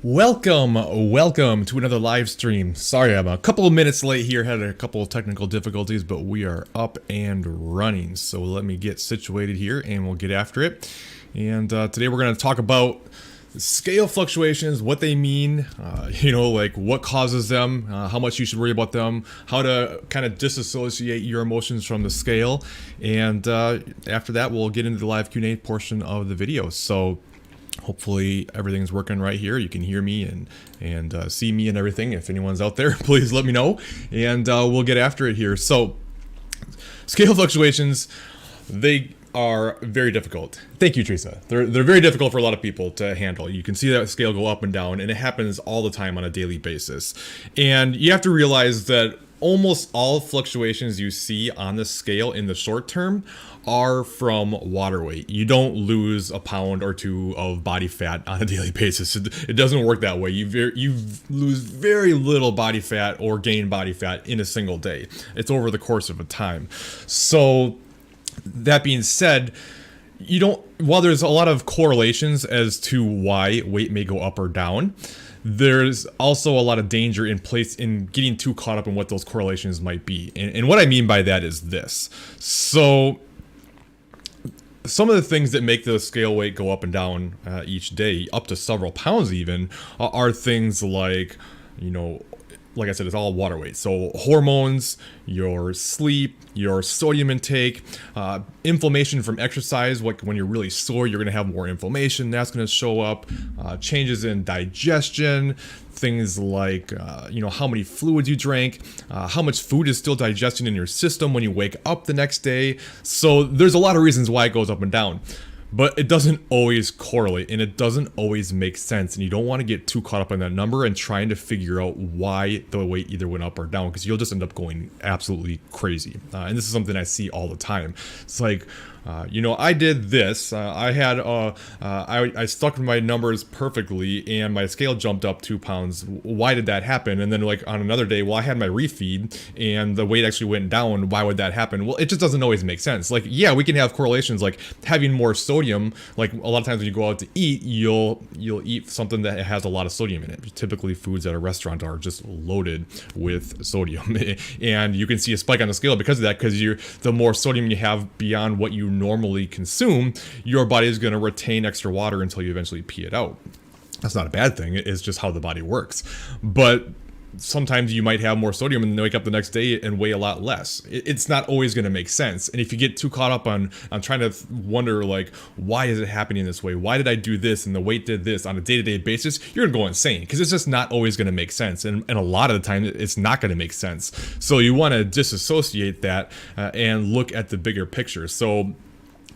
Welcome to another live stream. Sorry, I'm a couple of minutes late here, had a couple of technical difficulties, but we are up and running. So let me get situated here and we'll get after it. And today we're going to talk about scale fluctuations, what they mean, like what causes them, how much you should worry about them, how to kind of disassociate your emotions from the scale. And after that, we'll get into the live Q&A portion of the video. So hopefully everything's working right here. You can hear me and see me and everything. If anyone's out there, please let me know, and we'll get after it here. So, scale fluctuations, they are very difficult. Thank you, Teresa. They're very difficult for a lot of people to handle. You can see that scale go up and down, and it happens all the time on a daily basis. And you have to realize that almost all fluctuations you see on the scale in the short term are from water weight. You don't lose a pound or two of body fat on a daily basis. It doesn't work that way. You lose very little body fat or gain body fat in a single day. It's over the course of a time. So that being said, while there's a lot of correlations as to why weight may go up or down, there's also a lot of danger in getting too caught up in what those correlations might be. And what I mean by that is this. So some of the things that make the scale weight go up and down each day, up to several pounds even, are things like, like I said, it's all water weight. So hormones, your sleep, your sodium intake, inflammation from exercise. Like when you're really sore, you're going to have more inflammation. That's going to show up. Changes in digestion, things like, how many fluids you drank, how much food is still digesting in your system when you wake up the next day. So there's a lot of reasons why it goes up and down. But it doesn't always correlate, and it doesn't always make sense, and you don't want to get too caught up in that number and trying to figure out why the weight either went up or down, because you'll just end up going absolutely crazy. And this is something I see all the time. It's like, I did this. I stuck with my numbers perfectly, and my scale jumped up 2 pounds. Why did that happen? And then, like on another day, well, I had my refeed, and the weight actually went down. Why would that happen? Well, it just doesn't always make sense. Like, yeah, we can have correlations, like having more sodium. Like a lot of times when you go out to eat, you'll eat something that has a lot of sodium in it. Typically, foods at a restaurant are just loaded with sodium, and you can see a spike on the scale because of that. Because the more sodium you have beyond what you normally consume, your body is going to retain extra water until you eventually pee it out. That's not a bad thing. It's just how the body works. But sometimes you might have more sodium and then wake up the next day and weigh a lot less. It's not always going to make sense. And if you get too caught up on trying to wonder, like, why is it happening this way? Why did I do this and the weight did this on a day-to-day basis? You're going to go insane, because it's just not always going to make sense. And a lot of the time, it's not going to make sense. So you want to disassociate that and look at the bigger picture. So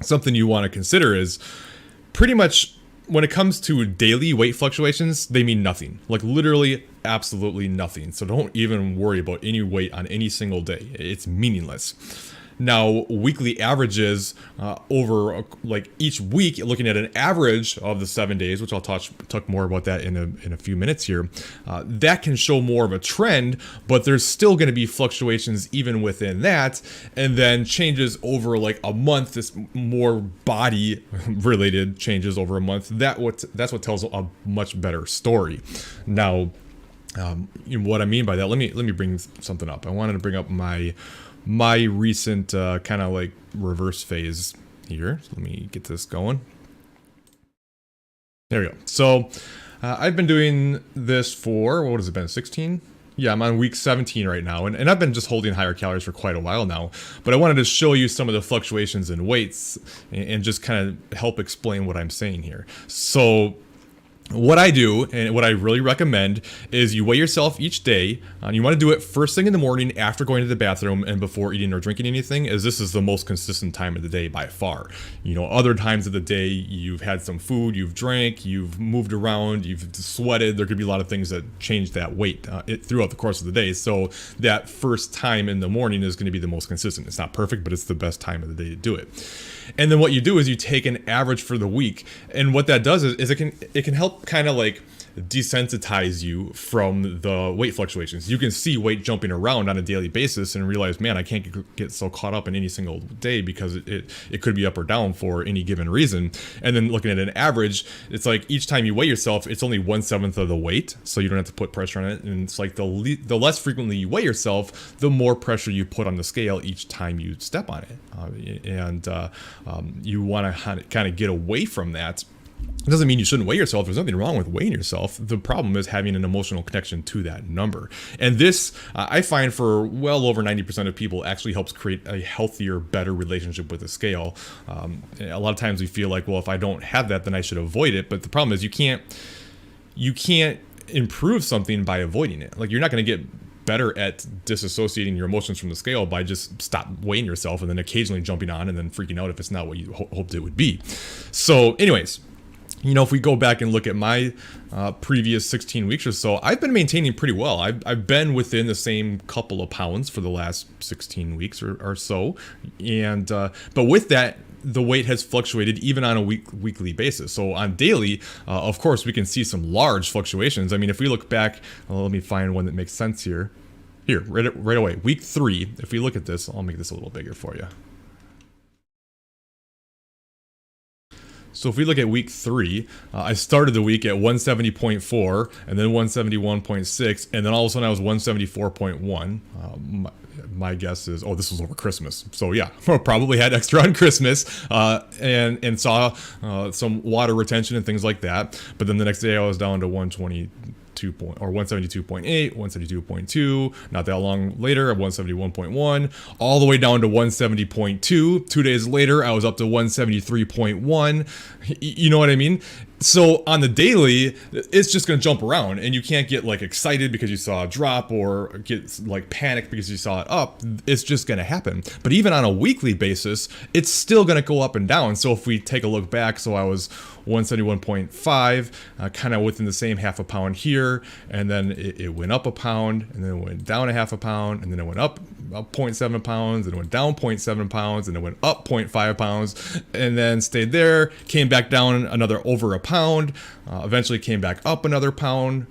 something you want to consider is pretty much when it comes to daily weight fluctuations, they mean nothing. Like literally absolutely nothing. So don't even worry about any weight on any single day. It's meaningless. Now, weekly averages over like each week, looking at an average of the 7 days, which I'll talk more about that in a few minutes here, that can show more of a trend, but there's still going to be fluctuations even within that, and then changes over like a month, this more body-related changes over a month. That's what tells a much better story. Now, what I mean by that, let me bring something up. I wanted to bring up my recent kind of like reverse phase here. So let me get this going. There we go. So I've been doing this for, what has it been, 16? Yeah, I'm on week 17 right now, and I've been just holding higher calories for quite a while now. But I wanted to show you some of the fluctuations in weights and just kind of help explain what I'm saying here. So what I do, and what I really recommend, is you weigh yourself each day, and you want to do it first thing in the morning after going to the bathroom and before eating or drinking anything, as this is the most consistent time of the day by far. Other times of the day, you've had some food, you've drank, you've moved around, you've sweated. There could be a lot of things that change that weight throughout the course of the day. So that first time in the morning is going to be the most consistent. It's not perfect, but it's the best time of the day to do it. And then what you do is you take an average for the week, and what that does is it can help help kind of like desensitize you from the weight fluctuations. You can see weight jumping around on a daily basis and realize, man, I can't get so caught up in any single day because it could be up or down for any given reason. And then looking at an average, it's like each time you weigh yourself, it's only 1/7 of the weight, so you don't have to put pressure on it. And it's like the less frequently you weigh yourself, the more pressure you put on the scale each time you step on it. You want to kind of get away from that. It doesn't mean you shouldn't weigh yourself. There's nothing wrong with weighing yourself. The problem is having an emotional connection to that number. And this, I find for well over 90% of people, actually helps create a healthier, better relationship with the scale. A lot of times we feel like, well, if I don't have that, then I should avoid it. But the problem is you can't improve something by avoiding it. Like, you're not going to get better at disassociating your emotions from the scale by just stop weighing yourself and then occasionally jumping on and then freaking out if it's not what you hoped it would be. So anyways, if we go back and look at my previous 16 weeks or so, I've been maintaining pretty well. I've been within the same couple of pounds for the last 16 weeks or so. And but with that, the weight has fluctuated even on a weekly basis. So on daily, of course, we can see some large fluctuations. I mean, if we look back, let me find one that makes sense here. Here, right away, week 3. If we look at this, I'll make this a little bigger for you. So if we look at week 3, I started the week at 170.4 and then 171.6, and then all of a sudden I was 174.1. My guess is, this was over Christmas. So yeah, probably had extra on Christmas and saw some water retention and things like that. But then the next day I was down to 172.8, 172.2, not that long later, 171.1, all the way down to 170.2. 2 days later, I was up to 173.1. You know what I mean? So on the daily, it's just going to jump around, and you can't get like excited because you saw a drop or get like panicked because you saw it up. It's just going to happen. But even on a weekly basis, it's still going to go up and down. So if we take a look back, so I was 171.5, kind of within the same half a pound here, and then it went up a pound, and then it went down a half a pound, and then it went up 0.7 pounds, and it went down 0.7 pounds, and it went up 0.5 pounds, and then stayed there, came back down another over a pound, eventually came back up another pound,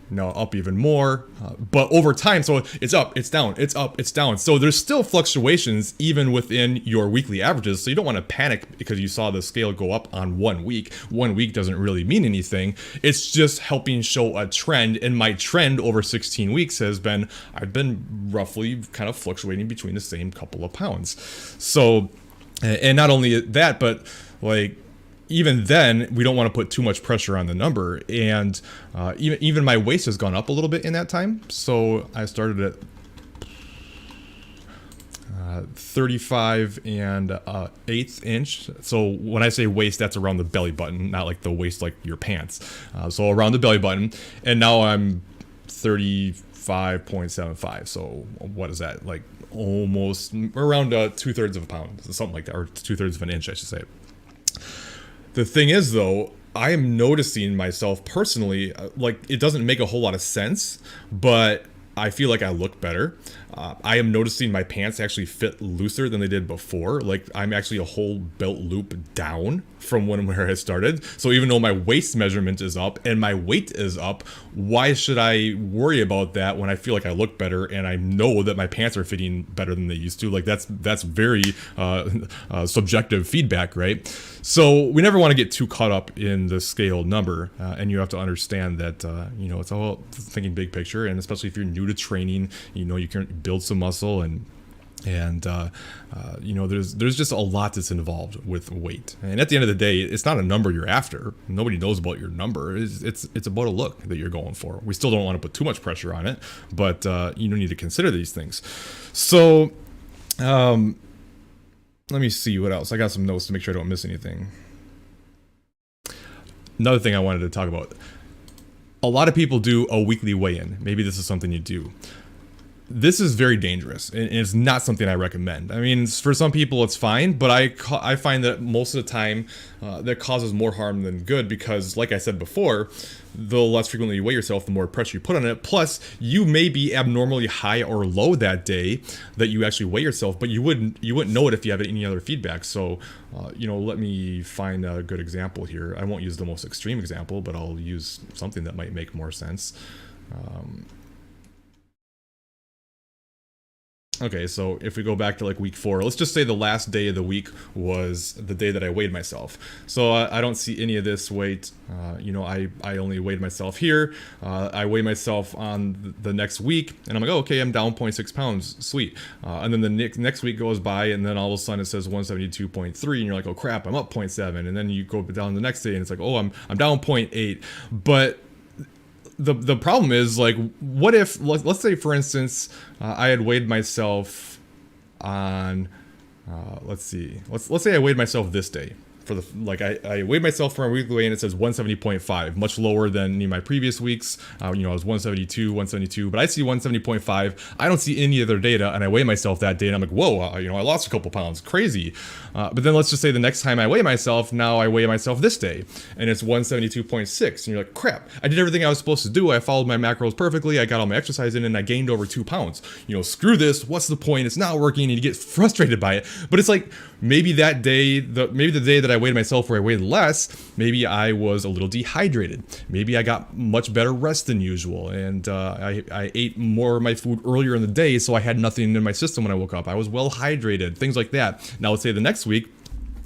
now up even more, but over time, so it's up, it's down, it's up, it's down. So there's still fluctuations even within your weekly averages. So you don't want to panic because you saw the scale go up on 1 week. 1 week doesn't really mean anything. It's just helping show a trend. And my trend over 16 weeks has been, I've been roughly kind of fluctuating between the same couple of pounds. So, and not only that, but like, even then, we don't want to put too much pressure on the number. And even my waist has gone up a little bit in that time. So I started at 35 and 1/8 inch. So when I say waist, that's around the belly button, not like the waist like your pants. So around the belly button. And now I'm 35.75. So what is that? Like almost around 2/3 of a pound, something like that, or 2/3 of an inch, I should say. The thing is, though, I am noticing myself personally, like, it doesn't make a whole lot of sense, but I feel like I look better. I am noticing my pants actually fit looser than they did before. Like, I'm actually a whole belt loop down from where I started. So even though my waist measurement is up and my weight is up, why should I worry about that when I feel like I look better and I know that my pants are fitting better than they used to? Like, that's very subjective feedback, right? So we never want to get too caught up in the scale number, and you have to understand that it's all thinking big picture, and especially if you're new to training, you can build some muscle and there's just a lot that's involved with weight. And at the end of the day, it's not a number you're after. Nobody knows about your number. It's about a look that you're going for. We still don't want to put too much pressure on it, but you need to consider these things. So let me see what else. I got some notes to make sure I don't miss anything. Another thing I wanted to talk about. A lot of people do a weekly weigh-in. Maybe this is something you do. this is very dangerous, and it's not something I recommend. I mean, for some people it's fine, but I find that most of the time that causes more harm than good, because like I said before, the less frequently you weigh yourself, the more pressure you put on it. Plus, you may be abnormally high or low that day that you actually weigh yourself, but you wouldn't know it if you have any other feedback. So, let me find a good example here. I won't use the most extreme example, but I'll use something that might make more sense. Okay, so if we go back to like week 4, let's just say the last day of the week was the day that I weighed myself. So I don't see any of this weight. I only weighed myself here. I weigh myself on the next week, and I'm like, oh, okay, I'm down 0.6 pounds, sweet. And then the next week goes by, and then all of a sudden it says 172.3, and you're like, oh crap, I'm up 0.7. And then you go down the next day, and it's like, oh, I'm down 0.8. But the problem is, like, what if, let's say for instance, I had weighed myself on let's say I weighed myself this day for I weighed myself for my weekly weigh, and it says 170.5, much lower than any of my previous weeks. I was 172, but I see 170.5. I don't see any other data, and I weigh myself that day, and I'm like, whoa, I lost a couple pounds, crazy. But then let's just say the next time I weigh myself, now I weigh myself this day, and it's 172.6, and you're like, crap, I did everything I was supposed to do. I followed my macros perfectly. I got all my exercise in, and I gained over 2 pounds. Screw this. What's the point? It's not working, and you get frustrated by it. But it's like, maybe the day that I weighed myself where I weighed less, maybe I was a little dehydrated. Maybe I got much better rest than usual, and I ate more of my food earlier in the day, so I had nothing in my system when I woke up. I was well hydrated, things like that. Now let's say the next week,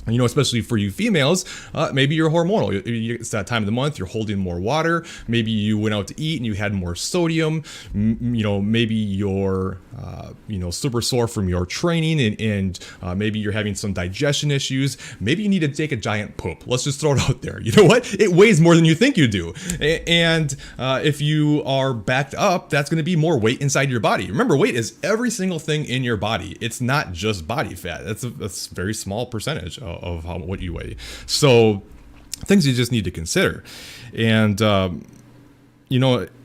especially for you females, maybe you're hormonal. It's that time of the month, you're holding more water. Maybe you went out to eat and you had more sodium. Maybe you're, super sore from your training, and maybe you're having some digestion issues. Maybe you need to take a giant poop. Let's just throw it out there. You know what? It weighs more than you think you do. And if you are backed up, that's going to be more weight inside your body. Remember, weight is every single thing in your body. It's not just body fat. That's a very small percentage of what you weigh. So things you just need to consider. And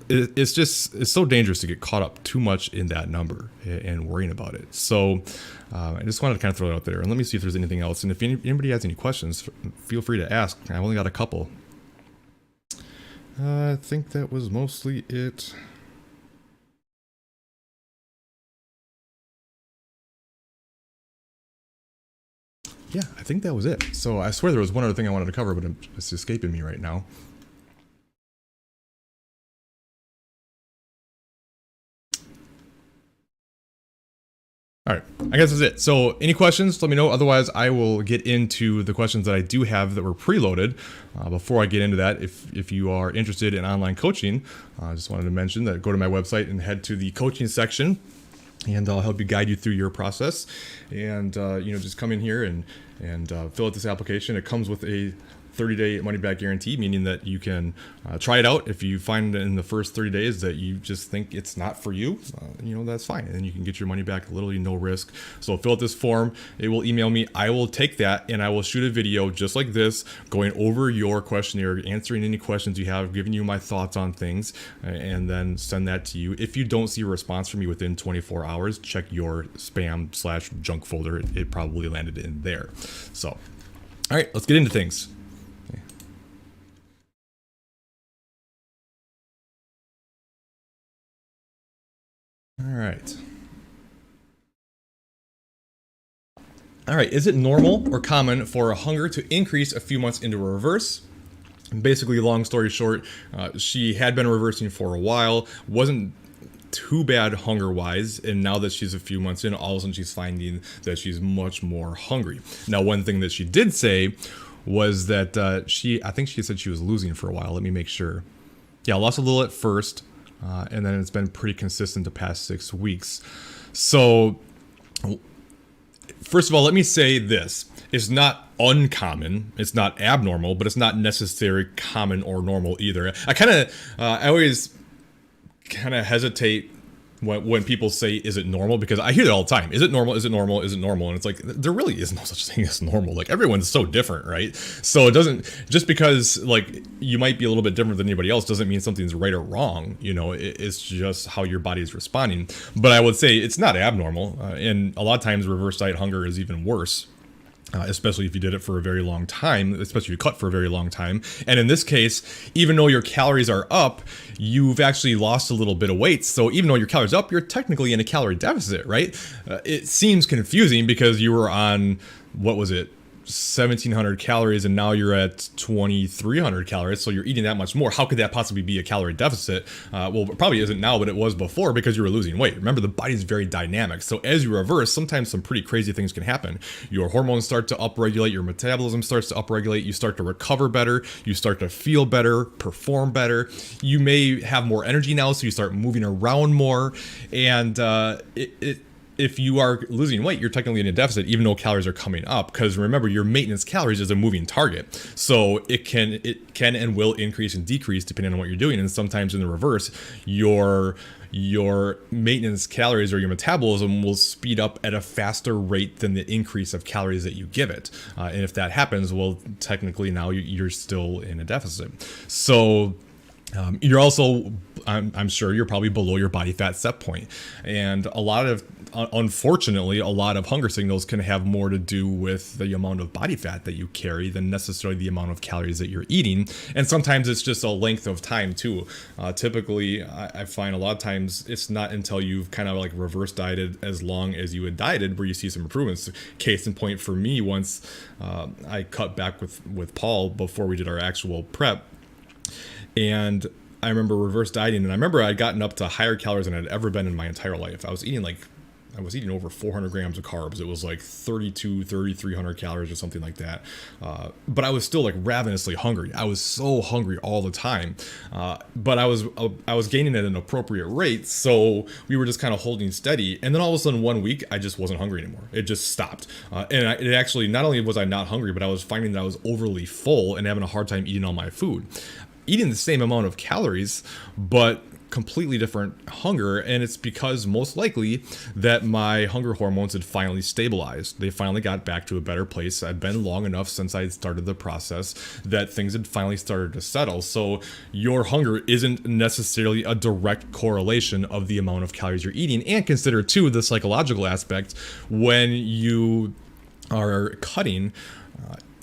it's so dangerous to get caught up too much in that number and worrying about it. So I just wanted to kind of throw it out there, and let me see if there's anything else. And if anybody has any questions, feel free to ask. I've only got a couple. I think that was mostly it. Yeah, I think that was it. So I swear there was one other thing I wanted to cover, but it's escaping me right now. All right, I guess that's it. So any questions, let me know. Otherwise, I will get into the questions that I do have that were preloaded. Before I get into that, if you are interested in online coaching, I just wanted to mention that go to my website and head to the coaching section, and I'll help you guide you through your process. And just come in here and fill out this application. It comes with a 30-day money-back guarantee, meaning that you can try it out. If you find in the first 30 days that you just think it's not for you, that's fine. And then you can get your money back, literally no risk. So fill out this form. It will email me. I will take that, and I will shoot a video just like this, going over your questionnaire, answering any questions you have, giving you my thoughts on things, and then send that to you. If you don't see a response from me within 24 hours, check your spam/junk folder. It probably landed in there. So, all right, let's get into things. All right, is it normal or common for a hunger to increase a few months into a reverse? Basically, long story short, she had been reversing for a while, wasn't too bad hunger-wise, and now that she's a few months in, all of a sudden she's finding that she's much more hungry. Now, one thing that she did say was that I think she said she was losing for a while. Let me make sure. Yeah, lost a little at first, and then it's been pretty consistent the past 6 weeks. So, first of all, let me say this. It's not uncommon, it's not abnormal, but it's not necessarily common or normal either. I always kind of hesitate when people say, is it normal? Because I hear that all the time. Is it normal? Is it normal? Is it normal? And it's like, there really is no such thing as normal. Like, everyone's so different, right? So it doesn't, just because like you might be a little bit different than anybody else doesn't mean something's right or wrong. You know, it's just how your body is responding. But I would say it's not abnormal. And a lot of times reverse diet hunger is even worse. Especially if you did it for a very long time, especially if you cut for a very long time. And in this case, even though your calories are up, you've actually lost a little bit of weight. So even though your calories are up, you're technically in a calorie deficit, right? It seems confusing because you were on, what was it? 1,700 calories and now you're at 2,300 calories, so you're eating that much more. How could that possibly be a calorie deficit? Well, it probably isn't now, but it was before because you were losing weight. Remember, the body's very dynamic. So as you reverse, sometimes some pretty crazy things can happen. Your hormones start to upregulate, your metabolism starts to upregulate, you start to recover better, you start to feel better, perform better. You may have more energy now, so you start moving around more, and if you are losing weight, you're technically in a deficit, even though calories are coming up. Because remember, your maintenance calories is a moving target, so it can and will increase and decrease depending on what you're doing. And sometimes in the reverse, your maintenance calories or your metabolism will speed up at a faster rate than the increase of calories that you give it. And if that happens, well, technically now you're still in a deficit. So you're also, I'm sure you're probably below your body fat set point. And unfortunately, a lot of hunger signals can have more to do with the amount of body fat that you carry than necessarily the amount of calories that you're eating. And sometimes it's just a length of time too. Typically, I find a lot of times it's not until you've kind of like reverse dieted as long as you had dieted where you see some improvements. Case in point for me, once I cut back with Paul before we did our actual prep. And I remember reverse dieting, and I remember I'd gotten up to higher calories than I'd ever been in my entire life. I was eating over 400 grams of carbs. It was like 3,300 calories or something like that. But I was still like ravenously hungry. I was so hungry all the time. But I was gaining at an appropriate rate. So we were just kind of holding steady. And then all of a sudden 1 week, I just wasn't hungry anymore. It just stopped. It actually, not only was I not hungry, but I was finding that I was overly full and having a hard time eating all my food. Eating the same amount of calories, but completely different hunger. And it's because most likely that my hunger hormones had finally stabilized. They finally got back to a better place. I'd been long enough since I started the process that things had finally started to settle. So your hunger isn't necessarily a direct correlation of the amount of calories you're eating. And consider too the psychological aspect. When you are cutting,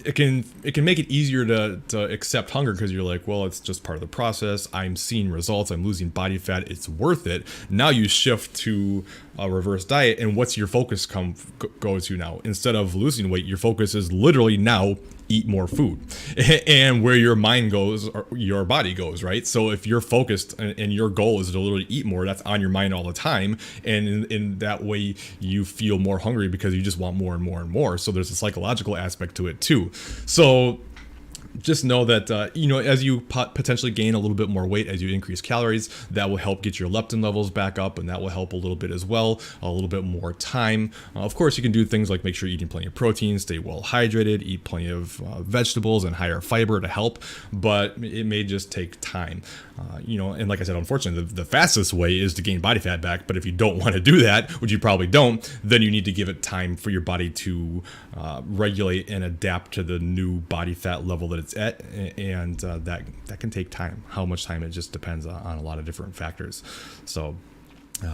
it can make it easier to accept hunger because you're like, well, it's just part of the process. I'm seeing results. I'm losing body fat. It's worth it. Now you shift to a reverse diet, and what's your focus go to now? Instead of losing weight, your focus is literally now eat more food. And where your mind goes, or your body goes, right? So if you're focused and your goal is to literally eat more, that's on your mind all the time. And in that way, you feel more hungry because you just want more and more and more. So there's a psychological aspect to it too. So just know that, as you potentially gain a little bit more weight, as you increase calories, that will help get your leptin levels back up, and that will help a little bit as well, a little bit more time. Of course, you can do things like make sure you're eating plenty of protein, stay well hydrated, eat plenty of vegetables and higher fiber to help, but it may just take time. And like I said, unfortunately, the fastest way is to gain body fat back, but if you don't want to do that, which you probably don't, then you need to give it time for your body to regulate and adapt to the new body fat level that it's at, and that can take time. How much time, it just depends on a lot of different factors. So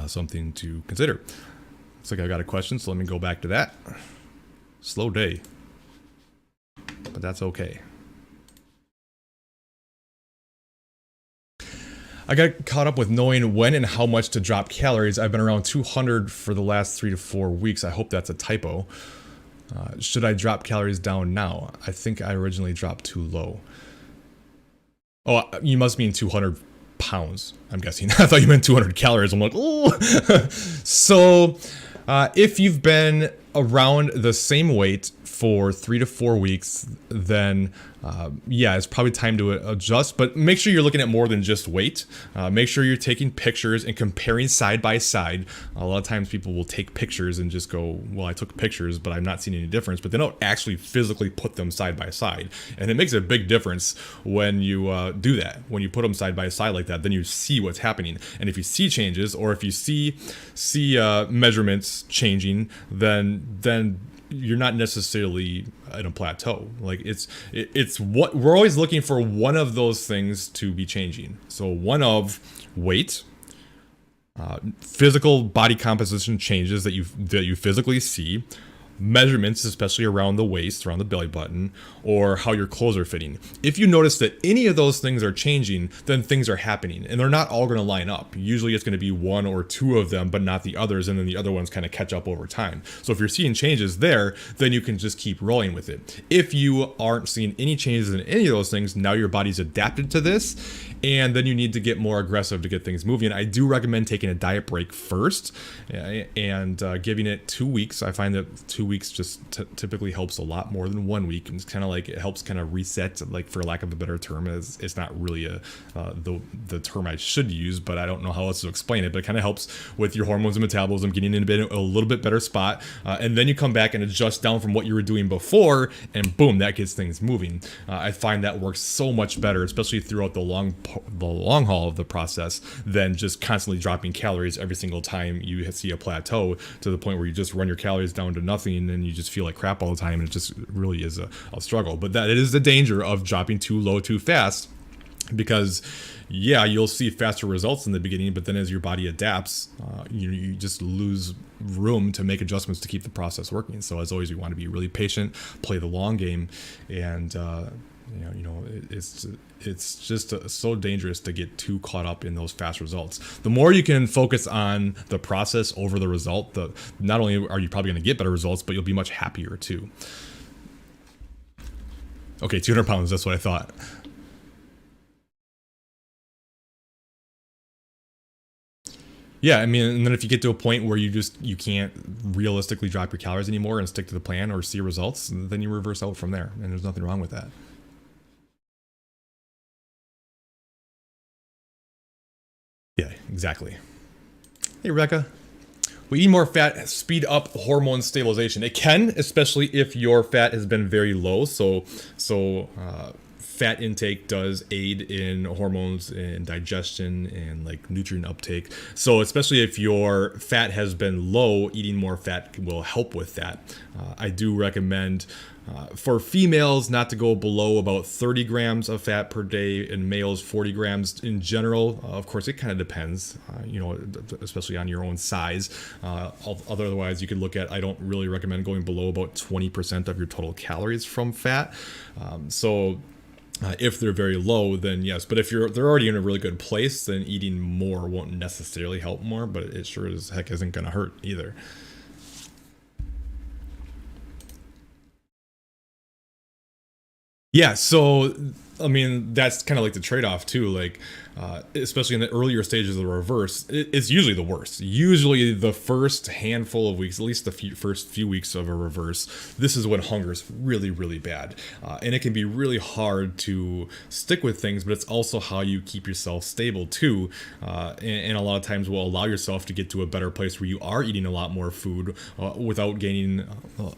something to consider. Looks like I got a question, so let me go back to that. Slow day, but that's okay. I got caught up with knowing when and how much to drop calories. I've been around 200 for the last 3 to 4 weeks. I hope that's a typo. Should I drop calories down now? I think I originally dropped too low. Oh, you must mean 200 pounds, I'm guessing. I thought you meant 200 calories. I'm like, oh. So if you've been around the same weight for 3 to 4 weeks, then yeah, it's probably time to adjust. But make sure you're looking at more than just weight. Make sure you're taking pictures and comparing side by side. A lot of times people will take pictures and just go, well, I took pictures, but I'm not seeing any difference. But they don't actually physically put them side by side. And it makes a big difference when you do that. When you put them side by side like that, then you see what's happening. And if you see changes, or if you see measurements changing, then you're not necessarily in a plateau. Like it's what we're always looking for, one of those things to be changing. So one of weight, physical body composition changes that you physically see, measurements, especially around the waist, around the belly button, or how your clothes are fitting. If you notice that any of those things are changing, then things are happening, and they're not all going to line up. Usually it's going to be one or two of them, but not the others, and then the other ones kind of catch up over time. So if you're seeing changes there, then you can just keep rolling with it. If you aren't seeing any changes in any of those things, now your body's adapted to this, and then you need to get more aggressive to get things moving. I do recommend taking a diet break first and giving it 2 weeks. I find that 2 weeks just typically helps a lot more than 1 week. And it's kind of like, it helps kind of reset, like, for lack of a better term. It's not really the term I should use, but I don't know how else to explain it. But it kind of helps with your hormones and metabolism getting in a little bit better spot. And then you come back and adjust down from what you were doing before, and boom, that gets things moving. I find that works so much better, especially throughout the long haul of the process, than just constantly dropping calories every single time you see a plateau, to the point where you just run your calories down to nothing and you just feel like crap all the time, and it just really is a struggle. But that is the danger of dropping too low too fast, because yeah, you'll see faster results in the beginning, but then as your body adapts, you just lose room to make adjustments to keep the process working. So as always, you want to be really patient, play the long game, and it's just so dangerous to get too caught up in those fast results. The more you can focus on the process over the result, not only are you probably going to get better results, but you'll be much happier too. Okay, 200 pounds, that's what I thought. Yeah, I mean, and then if you get to a point where you can't realistically drop your calories anymore and stick to the plan or see results, then you reverse out from there, and there's nothing wrong with that. Yeah, exactly. Hey, Rebecca. Will eating more fat speed up hormone stabilization? It can, especially if your fat has been very low. So fat intake does aid in hormones and digestion and like nutrient uptake. So especially if your fat has been low, eating more fat will help with that. I do recommend for females not to go below about 30 grams of fat per day, and males 40 grams in general. Of course, it kind of depends, especially on your own size. Otherwise, you could look at, I don't really recommend going below about 20% of your total calories from fat. If they're very low, then yes. But if they're already in a really good place, then eating more won't necessarily help more, but it sure as heck isn't going to hurt either. Yeah, so I mean, that's kind of like the trade-off too. Like, especially in the earlier stages of the reverse, it's usually the worst. Usually the first handful of weeks, at least the first few weeks of a reverse, this is when hunger is really, really bad. And it can be really hard to stick with things, but it's also how you keep yourself stable too. And a lot of times will allow yourself to get to a better place where you are eating a lot more food without gaining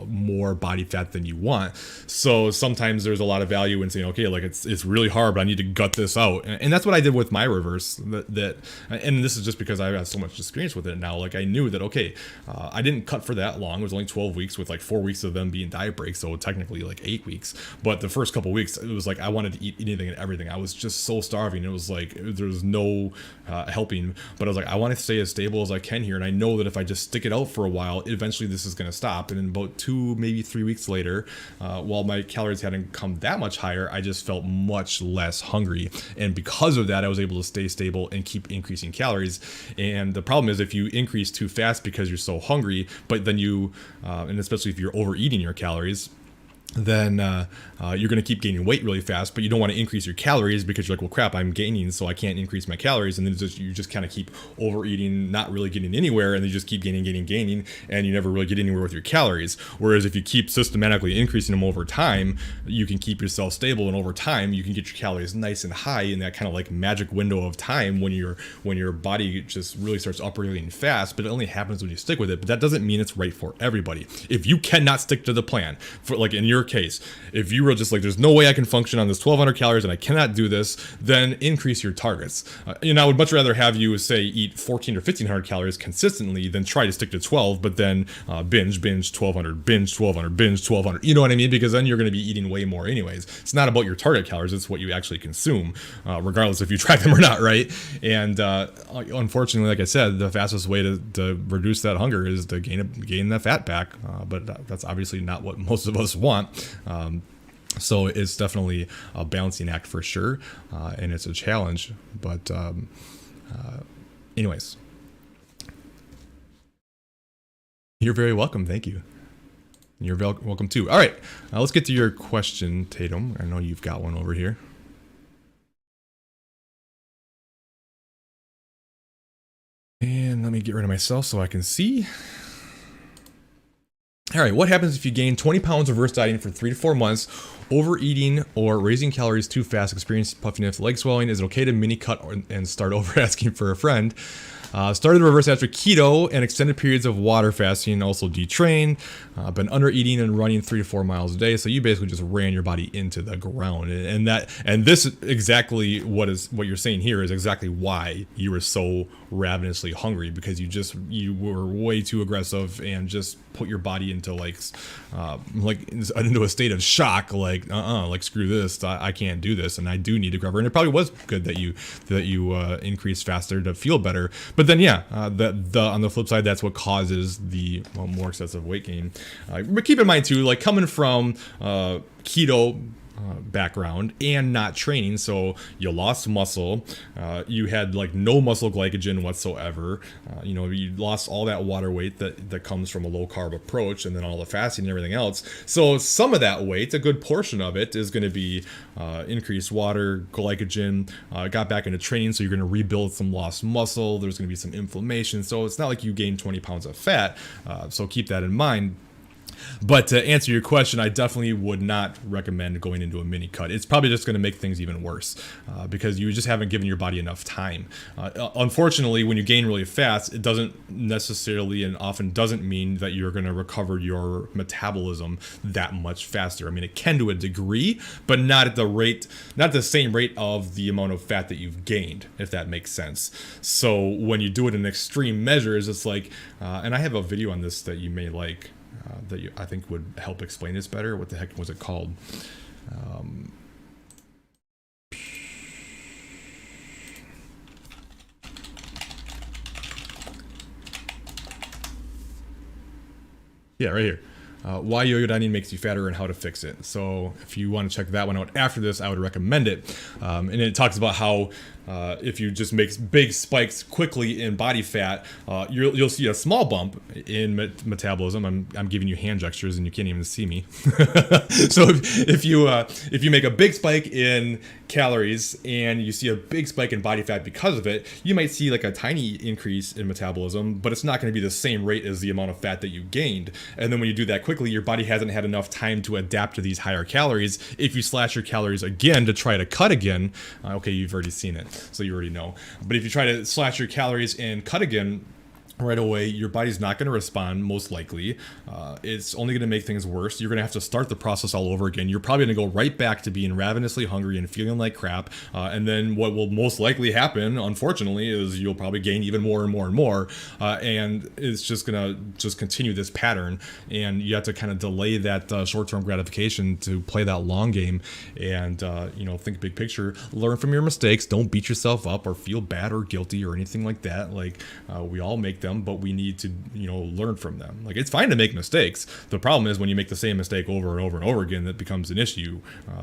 more body fat than you want. So sometimes there's a lot of value in saying, okay, like it's really hard, but I need to gut this out. And that's what I did with my reverse. And this is just because I've had so much experience with it now. Like I knew that, okay, I didn't cut for that long. It was only 12 weeks with like 4 weeks of them being diet breaks. So technically like 8 weeks. But the first couple weeks, it was like I wanted to eat anything and everything. I was just so starving. It was like there was no helping. But I was like, I want to stay as stable as I can here. And I know that if I just stick it out for a while, eventually this is going to stop. And in about 2, maybe 3 weeks later, while my calories hadn't come that much higher, I just felt much less hungry. And because of that, I was able to stay stable and keep increasing calories. And the problem is if you increase too fast because you're so hungry, but then and especially if you're overeating your calories, then you're going to keep gaining weight really fast, but you don't want to increase your calories because you're like, well, crap, I'm gaining, so I can't increase my calories. And then you just kind of keep overeating, not really getting anywhere, and you just keep gaining, and you never really get anywhere with your calories. Whereas if you keep systematically increasing them over time, you can keep yourself stable, and over time, you can get your calories nice and high in that kind of like magic window of time when your body just really starts operating fast. But it only happens when you stick with it. But that doesn't mean it's right for everybody. If you cannot stick to the plan, for like in your case, if you were just like, there's no way I can function on this 1,200 calories and I cannot do this, then increase your targets. I would much rather have you say eat 1,400 or 1,500 calories consistently than try to stick to 12, but then binge 1,200, binge 1,200, binge 1,200. You know what I mean? Because then you're going to be eating way more anyways. It's not about your target calories; it's what you actually consume, regardless if you track them or not, right? And unfortunately, like I said, the fastest way to reduce that hunger is to gain that fat back. But that's obviously not what most of us want. So it's definitely a balancing act for sure, and it's a challenge. But anyways, you're very welcome. Thank you. You're welcome too. All right, let's get to your question, Tatum. I know you've got one over here. And let me get rid of myself so I can see. All right, what happens if you gain 20 pounds reverse dieting for 3 to 4 months, overeating or raising calories too fast, experience puffiness, leg swelling? Is it okay to mini cut and start over asking for a friend? Started the reverse after keto and extended periods of water fasting, also detrained, been under eating and running 3 to 4 miles a day. So you basically just ran your body into the ground. And this exactly what you're saying here is exactly why you were so ravenously hungry, because you were way too aggressive and just put your body into into a state of shock, like screw this, I can't do this, and I do need to recover. And it probably was good that you increased faster to feel better. But then on the flip side, that's what causes the more excessive weight gain. But keep in mind too, like coming from keto background and not training, so you lost muscle, you had like no muscle glycogen whatsoever, you lost all that water weight that comes from a low carb approach, and then all the fasting and everything else. So some of that weight, a good portion of it, is going to be increased water, glycogen, got back into training, so you're going to rebuild some lost muscle, there's going to be some inflammation. So it's not like you gained 20 pounds of fat, so keep that in mind. But to answer your question, I definitely would not recommend going into a mini cut. It's probably just going to make things even worse because you just haven't given your body enough time. Unfortunately, when you gain really fast, it doesn't necessarily and often doesn't mean that you're going to recover your metabolism that much faster. I mean, it can to a degree, but not at the same rate of the amount of fat that you've gained, if that makes sense. So when you do it in extreme measures, it's like, and I have a video on this that you may like, that I think would help explain this better. What the heck was it called? Yeah, right here. Why yo-yo dieting makes you fatter and how to fix it. So if you want to check that one out after this, I would recommend it. And it talks about how if you just make big spikes quickly in body fat, you'll see a small bump in metabolism. I'm giving you hand gestures and you can't even see me. So if you make a big spike in calories and you see a big spike in body fat because of it, you might see like a tiny increase in metabolism, but it's not going to be the same rate as the amount of fat that you gained. And then when you do that quickly, your body hasn't had enough time to adapt to these higher calories. If you slash your calories again to try to cut again, okay, you've already seen it, so you already know. But if you try to slash your calories and cut again right away, your body's not going to respond, most likely. It's only going to make things worse. You're going to have to start the process all over again. You're probably going to go right back to being ravenously hungry and feeling like crap. And then what will most likely happen, unfortunately, is you'll probably gain even more and more and more. And it's just going to continue this pattern. And you have to kind of delay that short-term gratification to play that long game and, think big picture. Learn from your mistakes. Don't beat yourself up or feel bad or guilty or anything like that. Like, we all make them, but we need to learn from them. Like, it's fine to make mistakes. The problem is when you make the same mistake over and over and over again, that becomes an issue.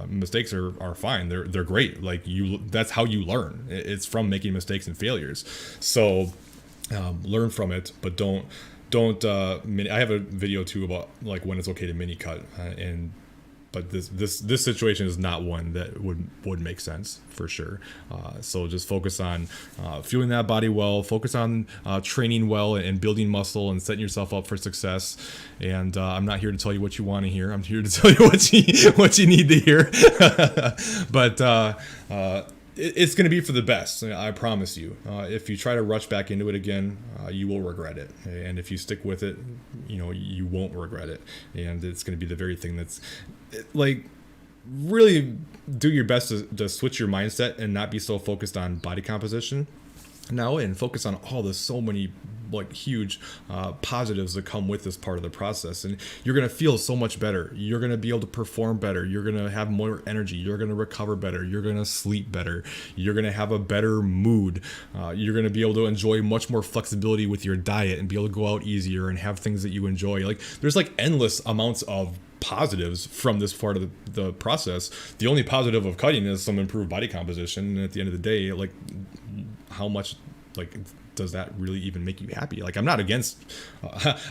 Mistakes are fine. They're great. Like, that's how you learn. It's from making mistakes and failures. So learn from it, but don't I have a video too about like when it's okay to mini cut, and but this situation is not one that would make sense for sure. So just focus on fueling that body well, focus on training well and building muscle and setting yourself up for success. And I'm not here to tell you what you want to hear. I'm here to tell you what you need to hear. But it's going to be for the best. I promise you. If you try to rush back into it again, you will regret it. And if you stick with it, you won't regret it. And it's going to be the very thing that's like, really do your best to switch your mindset and not be so focused on body composition now, and focus on so many like huge positives that come with this part of the process. And you're going to feel so much better. You're going to be able to perform better. You're going to have more energy. You're going to recover better. You're going to sleep better. You're going to have a better mood. You're going to be able to enjoy much more flexibility with your diet and be able to go out easier and have things that you enjoy. Like there's like endless amounts of positives from this part of the process. The only positive of cutting is some improved body composition. And at the end of the day, like how much does that really even make you happy? Like I'm not against,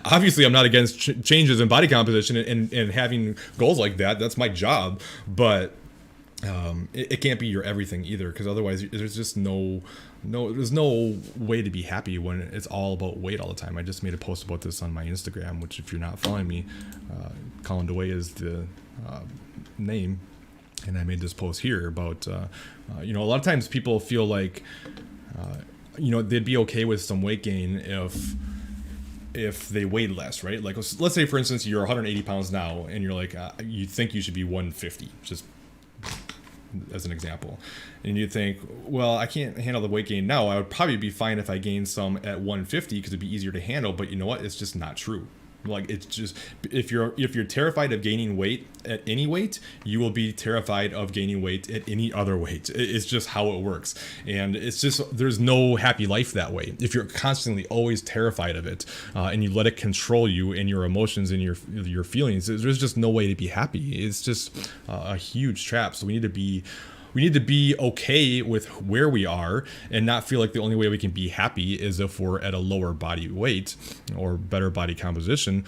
obviously I'm not against changes in body composition and having goals like that. That's my job, but it can't be your everything either, because otherwise there's just there's no way to be happy when it's all about weight all the time. I just made a post about this on my Instagram, which if you're not following me, Colin DeWaay is the name, and I made this post here about a lot of times people feel like they'd be okay with some weight gain if they weighed less, right? Like let's say for instance you're 180 pounds now and you're like you think you should be 150, just as an example, and you think, well, I can't handle the weight gain now. I would probably be fine if I gained some at 150 because it'd be easier to handle. But you know what? It's just not true. Like it's just, if you're terrified of gaining weight at any weight, you will be terrified of gaining weight at any other weight. It's just how it works. And it's just, there's no happy life that way. If you're constantly always terrified of it and you let it control you and your emotions and your feelings, there's just no way to be happy. It's just a huge trap. So we need to be okay with where we are and not feel like the only way we can be happy is if we're at a lower body weight or better body composition,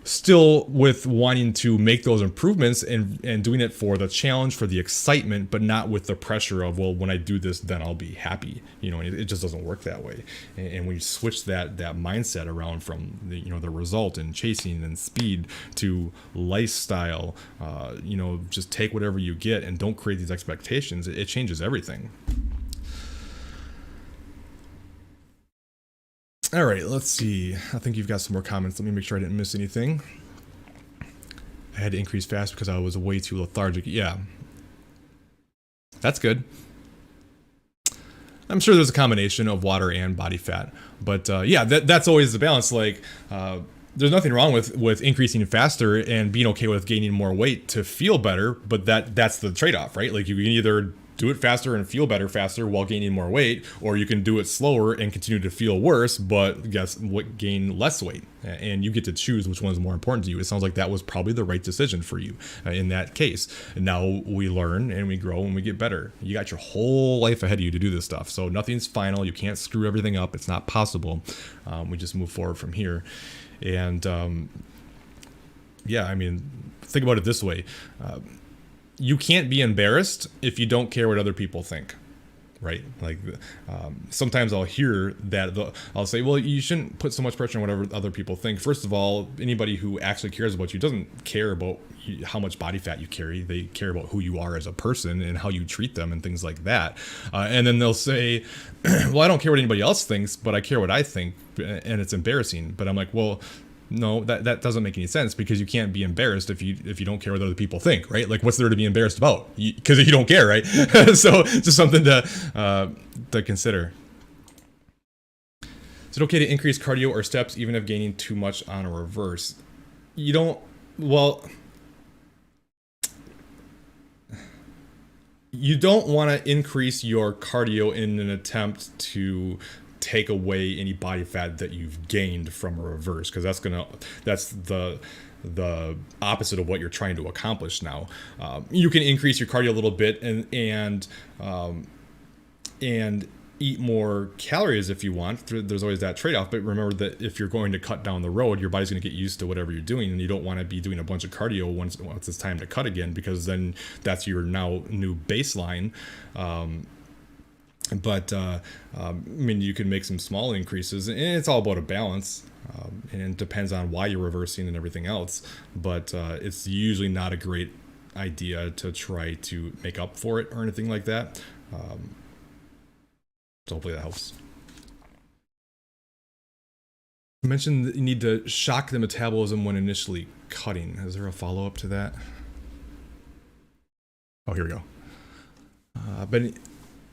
still with wanting to make those improvements and doing it for the challenge, for the excitement, but not with the pressure of, well, when I do this, then I'll be happy. It just doesn't work that way. And when you switch that mindset around from the result and chasing and speed to lifestyle, just take whatever you get and don't create these expectations, it changes everything. All right, let's see. I think you've got some more comments. Let me make sure I didn't miss anything. I had to increase fast because I was way too lethargic. Yeah. That's good. I'm sure there's a combination of water and body fat. But that's always the balance. Like, there's nothing wrong with increasing faster and being okay with gaining more weight to feel better, but that's the trade-off, right? Like you can either do it faster and feel better faster while gaining more weight, or you can do it slower and continue to feel worse, but gain less weight. And you get to choose which one is more important to you. It sounds like that was probably the right decision for you in that case. And now we learn and we grow and we get better. You got your whole life ahead of you to do this stuff. So nothing's final. You can't screw everything up. It's not possible. We just move forward from here. And think about it this way. You can't be embarrassed if you don't care what other people think, right? Like sometimes I'll hear that I'll say, well, you shouldn't put so much pressure on whatever other people think. First of all, anybody who actually cares about you doesn't care about how much body fat you carry. They care about who you are as a person and how you treat them and things like that. And then they'll say, well, I don't care what anybody else thinks, but I care what I think, and it's embarrassing. But I'm like, well, no, that doesn't make any sense, because you can't be embarrassed if you don't care what other people think, right? Like, what's there to be embarrassed about? Because you don't care, right? So just something to consider. Is it okay to increase cardio or steps even if gaining too much on a reverse? You don't want to increase your cardio in an attempt to take away any body fat that you've gained from a reverse, because that's the opposite of what you're trying to accomplish now. You can increase your cardio a little bit and eat more calories if you want. There's always that trade-off, but remember that if you're going to cut down the road, your body's going to get used to whatever you're doing, and you don't want to be doing a bunch of cardio once it's time to cut again, because then that's your now new baseline. I mean, you can make some small increases, and it's all about a balance, and it depends on why you're reversing and everything else. But it's usually not a great idea to try to make up for it or anything like that. So hopefully that helps. You mentioned that you need to shock the metabolism when initially cutting. Is there a follow-up to that? Oh, here we go.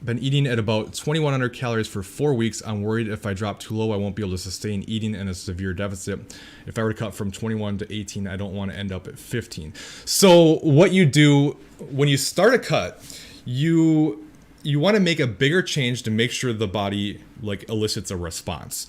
Been eating at about 2,100 calories for 4 weeks. I'm worried if I drop too low, I won't be able to sustain eating in a severe deficit. If I were to cut from 21 to 18, I don't want to end up at 15. So what you do when you start a cut, you want to make a bigger change to make sure the body like elicits a response.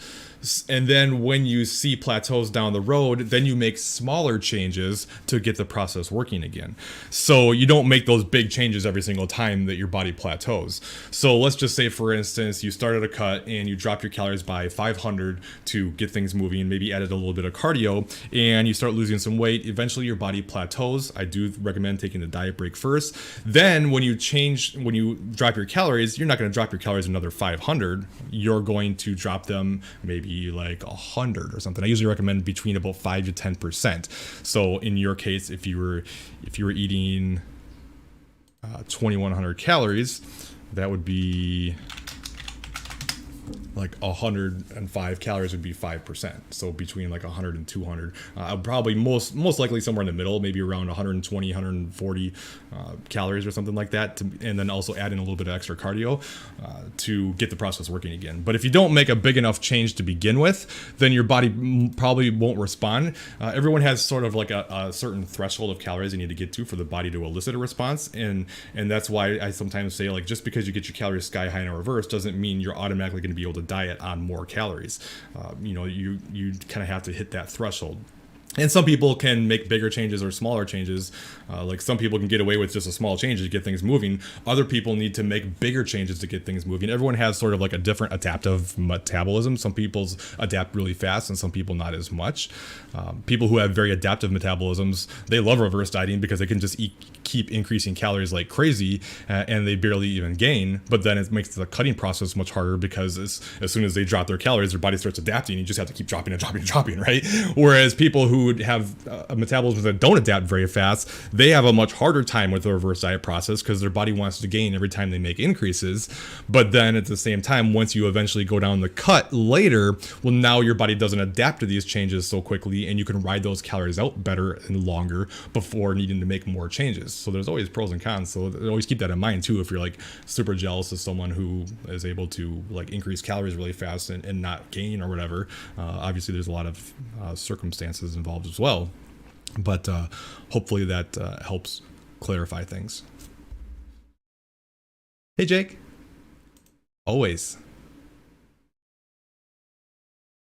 And then when you see plateaus down the road, then you make smaller changes to get the process working again. So you don't make those big changes every single time that your body plateaus. So let's just say, for instance, you started a cut and you dropped your calories by 500 to get things moving, maybe added a little bit of cardio, and you start losing some weight. Eventually your body plateaus. I do recommend taking a diet break first. Then when you drop your calories, you're not going to drop your calories another 500. You're going to drop them maybe like 100 or something. I usually recommend between about 5 to 10%. So in your case, if you were eating 2,100 calories, that would be like 105 calories would be 5%. So between like 100 and 200, probably most likely somewhere in the middle, maybe around 120, 140 calories or something like that. And then also add in a little bit of extra cardio to get the process working again. But if you don't make a big enough change to begin with, then your body probably won't respond. Everyone has sort of like a certain threshold of calories you need to get to for the body to elicit a response. And that's why I sometimes say, like, just because you get your calories sky high in a reverse doesn't mean you're automatically going to be able to diet on more calories. You kind of have to hit that threshold. And some people can make bigger changes or smaller changes. Like some people can get away with just a small change to get things moving. Other people need to make bigger changes to get things moving. Everyone has sort of like a different adaptive metabolism. Some people's adapt really fast and some people not as much. People who have very adaptive metabolisms, they love reverse dieting because they can just keep increasing calories like crazy and they barely even gain. But then it makes the cutting process much harder because as soon as they drop their calories, their body starts adapting. You just have to keep dropping and dropping and dropping, right? Whereas people who would have a metabolism that don't adapt very fast, they have a much harder time with the reverse diet process because their body wants to gain every time they make increases. But then at the same time, once you eventually go down the cut later, well, now your body doesn't adapt to these changes so quickly and you can ride those calories out better and longer before needing to make more changes. So there's always pros and cons. So always keep that in mind too. If you're like super jealous of someone who is able to like increase calories really fast and not gain or whatever, obviously there's a lot of circumstances involved as well, but hopefully that helps clarify things. Hey Jake. Always.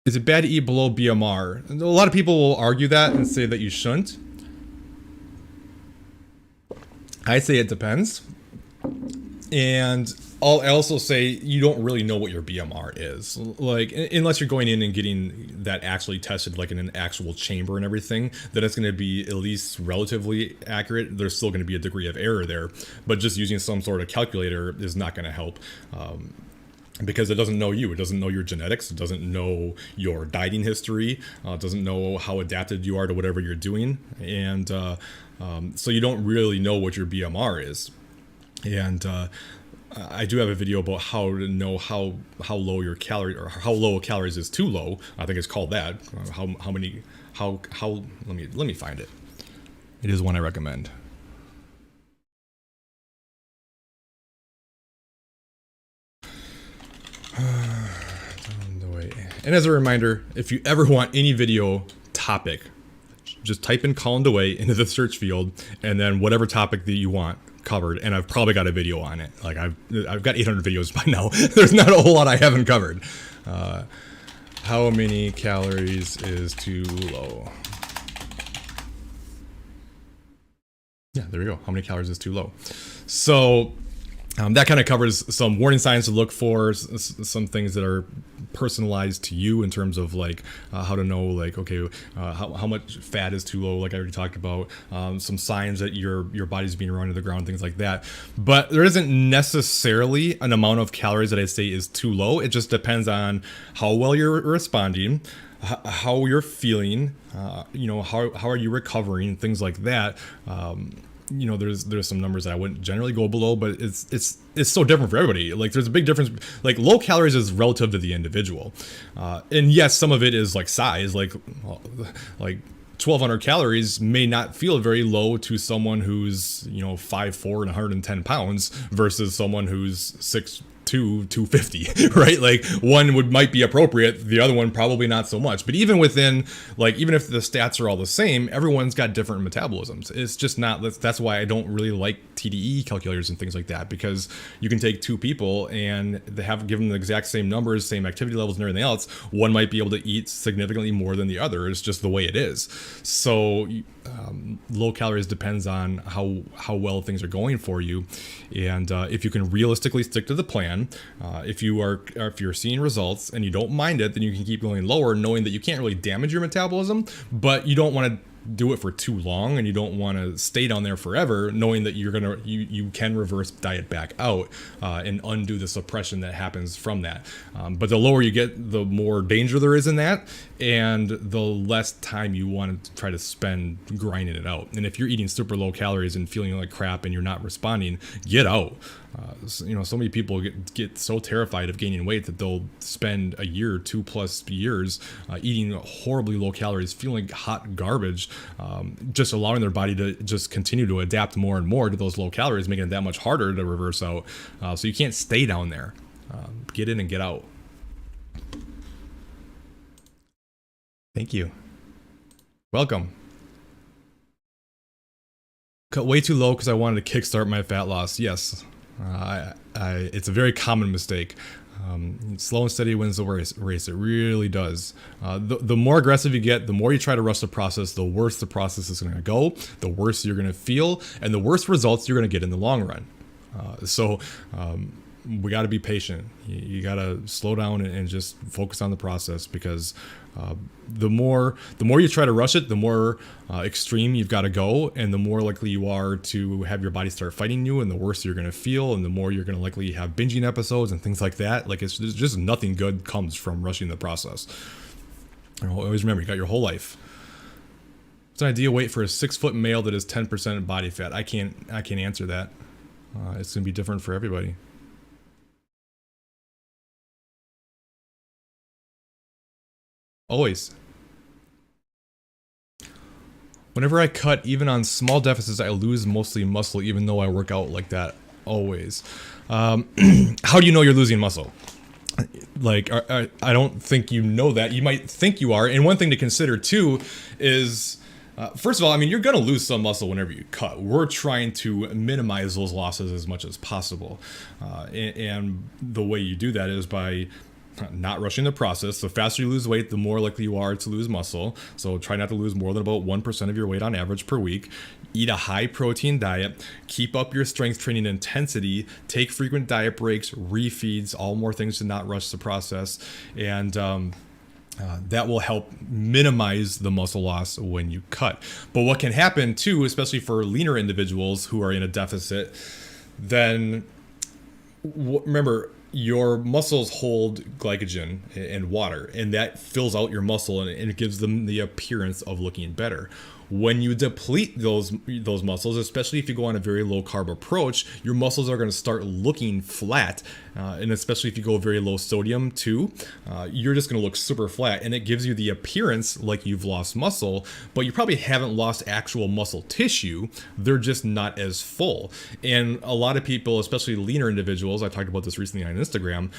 Is it bad to eat below BMR? A lot of people will argue that and say that you shouldn't. I say it depends. And I also say you don't really know what your BMR is. Like, unless you're going in and getting that actually tested, like in an actual chamber and everything, then it's going to be at least relatively accurate. There's still going to be a degree of error there, but just using some sort of calculator is not going to help. Because it doesn't know you. It doesn't know your genetics. It doesn't know your dieting history. It doesn't know how adapted you are to whatever you're doing. And so you don't really know what your BMR is. And I do have a video about how to know how low your calorie or how low calories is too low. I think it's called that. Let me find it. It is one I recommend. And as a reminder, if you ever want any video topic, just type in Colin DeWaay into the search field and then whatever topic that you want covered, and I've probably got a video on it. Like I've got 800 videos by now. There's not a whole lot I haven't covered. How many calories is too low? Yeah, there we go. How many calories is too low? So That kind of covers some warning signs to look for, some things that are personalized to you in terms of like how to know like, okay, how much fat is too low, like I already talked about, some signs that your body's being run to the ground, things like that. But there isn't necessarily an amount of calories that I say is too low. It just depends on how well you're responding, how you're feeling, how are you recovering, things like that. There's some numbers that I wouldn't generally go below, but it's so different for everybody. Like there's a big difference. Like low calories is relative to the individual, and yes, some of it is like size. Like 1,200 calories may not feel very low to someone who's 5'4" and 110 pounds versus someone who's 6'2", 250, right? Like one might be appropriate, the other one probably not so much. But even within, like, even if the stats are all the same, everyone's got different metabolisms. It's just not, that's why I don't really like TDE calculators and things like that, because you can take two people and they have given the exact same numbers, same activity levels and everything else. One might be able to eat significantly more than the other. It's just the way it is. So low calories depends on how well things are going for you, and if you can realistically stick to the plan, if you're seeing results and you don't mind it, then you can keep going lower, knowing that you can't really damage your metabolism, but you don't want to do it for too long, and you don't want to stay down there forever, knowing that you can reverse diet back out and undo the suppression that happens from that. But the lower you get, the more danger there is in that, and the less time you want to try to spend grinding it out. And if you're eating super low calories and feeling like crap and you're not responding, get out. So many people get so terrified of gaining weight that they'll spend a year, 2+ years eating horribly low calories, feeling like hot garbage, just allowing their body to just continue to adapt more and more to those low calories, making it that much harder to reverse out. So you can't stay down there. Get in and get out. Thank you. Welcome. Cut way too low because I wanted to kickstart my fat loss. Yes. It's a very common mistake. Slow and steady wins the race. It really does. The more aggressive you get, the more you try to rush the process, the worse the process is going to go, the worse you're going to feel, and the worse results you're going to get in the long run. So we got to be patient. You got to slow down and just focus on the process, because the more you try to rush it, the more extreme you've got to go, and the more likely you are to have your body start fighting you, and the worse you're going to feel, and the more you're going to likely have binging episodes and things like that. Like it's just nothing good comes from rushing the process. Always remember, you got your whole life. What's an ideal weight for a 6-foot male that is 10% body fat? I can't answer that. It's going to be different for everybody. Always. Whenever I cut, even on small deficits, I lose mostly muscle, even though I work out like that. Always. How do you know you're losing muscle? Like, I don't think you know that. You might think you are. And one thing to consider too is, first of all, I mean, you're going to lose some muscle whenever you cut. We're trying to minimize those losses as much as possible. And the way you do that is by not rushing the process. The faster you lose weight, the more likely you are to lose muscle. So try not to lose more than about 1% of your weight on average per week. Eat a high protein diet. Keep up your strength training intensity. Take frequent diet breaks, refeeds, all more things to not rush the process. And that will help minimize the muscle loss when you cut. But what can happen too, especially for leaner individuals who are in a deficit, then remember, your muscles hold glycogen and water, and that fills out your muscle, and it gives them the appearance of looking better. When you deplete those muscles, especially if you go on a very low carb approach, your muscles are going to start looking flat, and especially if you go very low sodium too, you're just going to look super flat, and it gives you the appearance like you've lost muscle, but you probably haven't lost actual muscle tissue. They're just not as full. And a lot of people, especially leaner individuals, I talked about this recently on Instagram,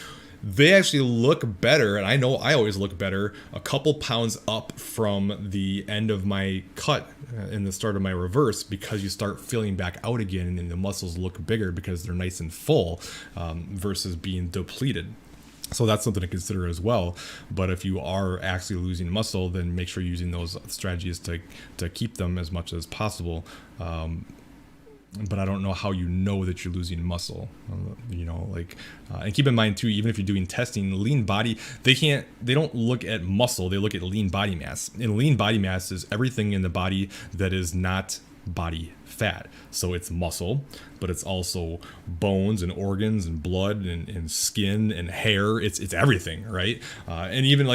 they actually look better, and I know I always look better a couple pounds up from the end of my cut in the start of my reverse, because you start filling back out again and the muscles look bigger because they're nice and full, versus being depleted. So that's something to consider as well. But if you are actually losing muscle, then make sure you're using those strategies to keep them as much as possible. but I don't know how you know that you're losing muscle. And keep in mind too, even if you're doing testing, lean body, they don't look at muscle, they look at lean body mass. And lean body mass is everything in the body that is not body fat. So it's muscle, but it's also bones and organs and blood and skin and hair. It's everything, right? And even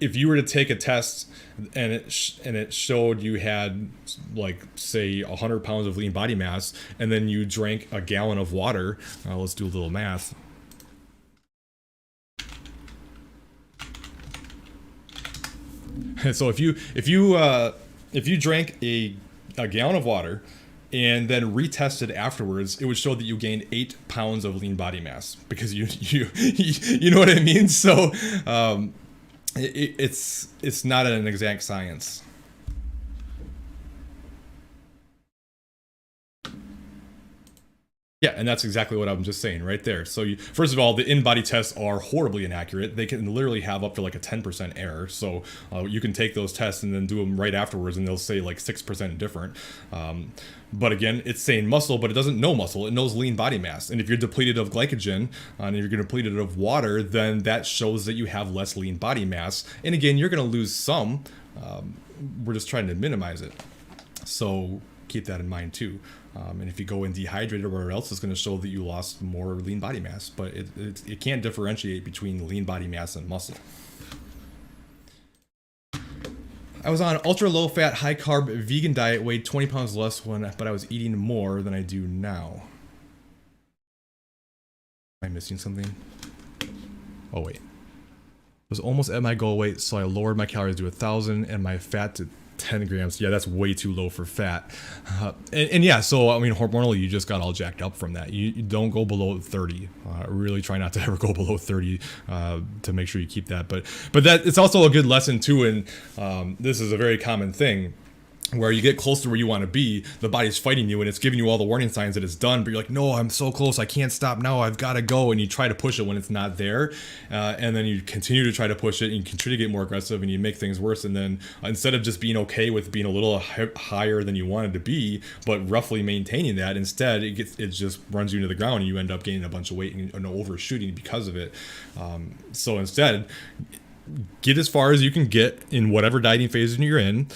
if you were to take a test and it showed you had say 100 pounds of lean body mass, and then you drank a gallon of water, let's do a little math. So if you drank a gallon of water and then retested afterwards, it would show that you gained 8 pounds of lean body mass, because you know what I mean? So it's not an exact science. Yeah, and that's exactly what I'm just saying right there. So first of all, the in-body tests are horribly inaccurate. They can literally have up to a 10% error. So you can take those tests and then do them right afterwards, and they'll say 6% different. But again, it's saying muscle, but it doesn't know muscle. It knows lean body mass. And if you're depleted of glycogen and if you're depleted of water, then that shows that you have less lean body mass. And again, you're going to lose some. We're just trying to minimize it. So keep that in mind too. And if you go in dehydrated or whatever else, it's going to show that you lost more lean body mass. But it can't differentiate between lean body mass and muscle. I was on ultra low fat, high carb, vegan diet, weighed 20 pounds less but I was eating more than I do now. Am I missing something? Oh wait. I was almost at my goal weight, so I lowered my calories to 1,000 and my fat to 10 grams. Yeah, that's way too low for fat. And yeah, so I mean, hormonally, you just got all jacked up from that. You don't go below 30. Really try not to ever go below 30 to make sure you keep that. But that it's also a good lesson too. And this is a very common thing, where you get close to where you want to be, the body's fighting you and it's giving you all the warning signs that it's done, but you're like, no, I'm so close, I can't stop now, I've got to go. And you try to push it when it's not there, and then you continue to try to push it, and you continue to get more aggressive, and you make things worse. And then instead of just being okay with being a little higher than you wanted to be, but roughly maintaining that, instead it just runs you into the ground, and you end up gaining a bunch of weight and overshooting because of it. So instead, get as far as you can get in whatever dieting phase you're in.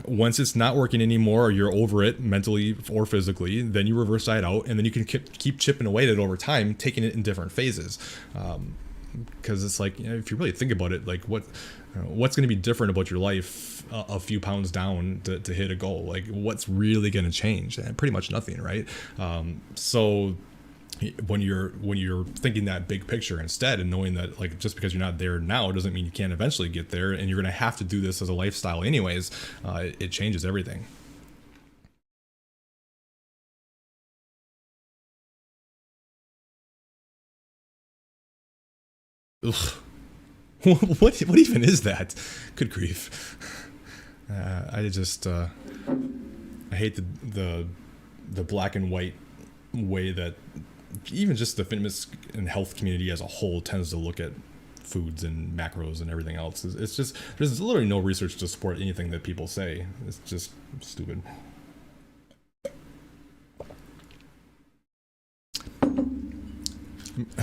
Once it's not working anymore, or you're over it mentally or physically, then you reverse diet out, and then you can keep chipping away at it over time, taking it in different phases. Because it's if you really think about it, what's going to be different about your life a few pounds down to hit a goal? What's really going to change? Pretty much nothing, right? So when you're thinking that big picture instead, and knowing that just because you're not there now doesn't mean you can't eventually get there, and you're going to have to do this as a lifestyle anyways, it changes everything. Ugh. What even is that? Good grief. I hate the black and white way that even just the fitness and health community as a whole tends to look at foods and macros and everything else. It's just, there's literally no research to support anything that people say. It's just stupid.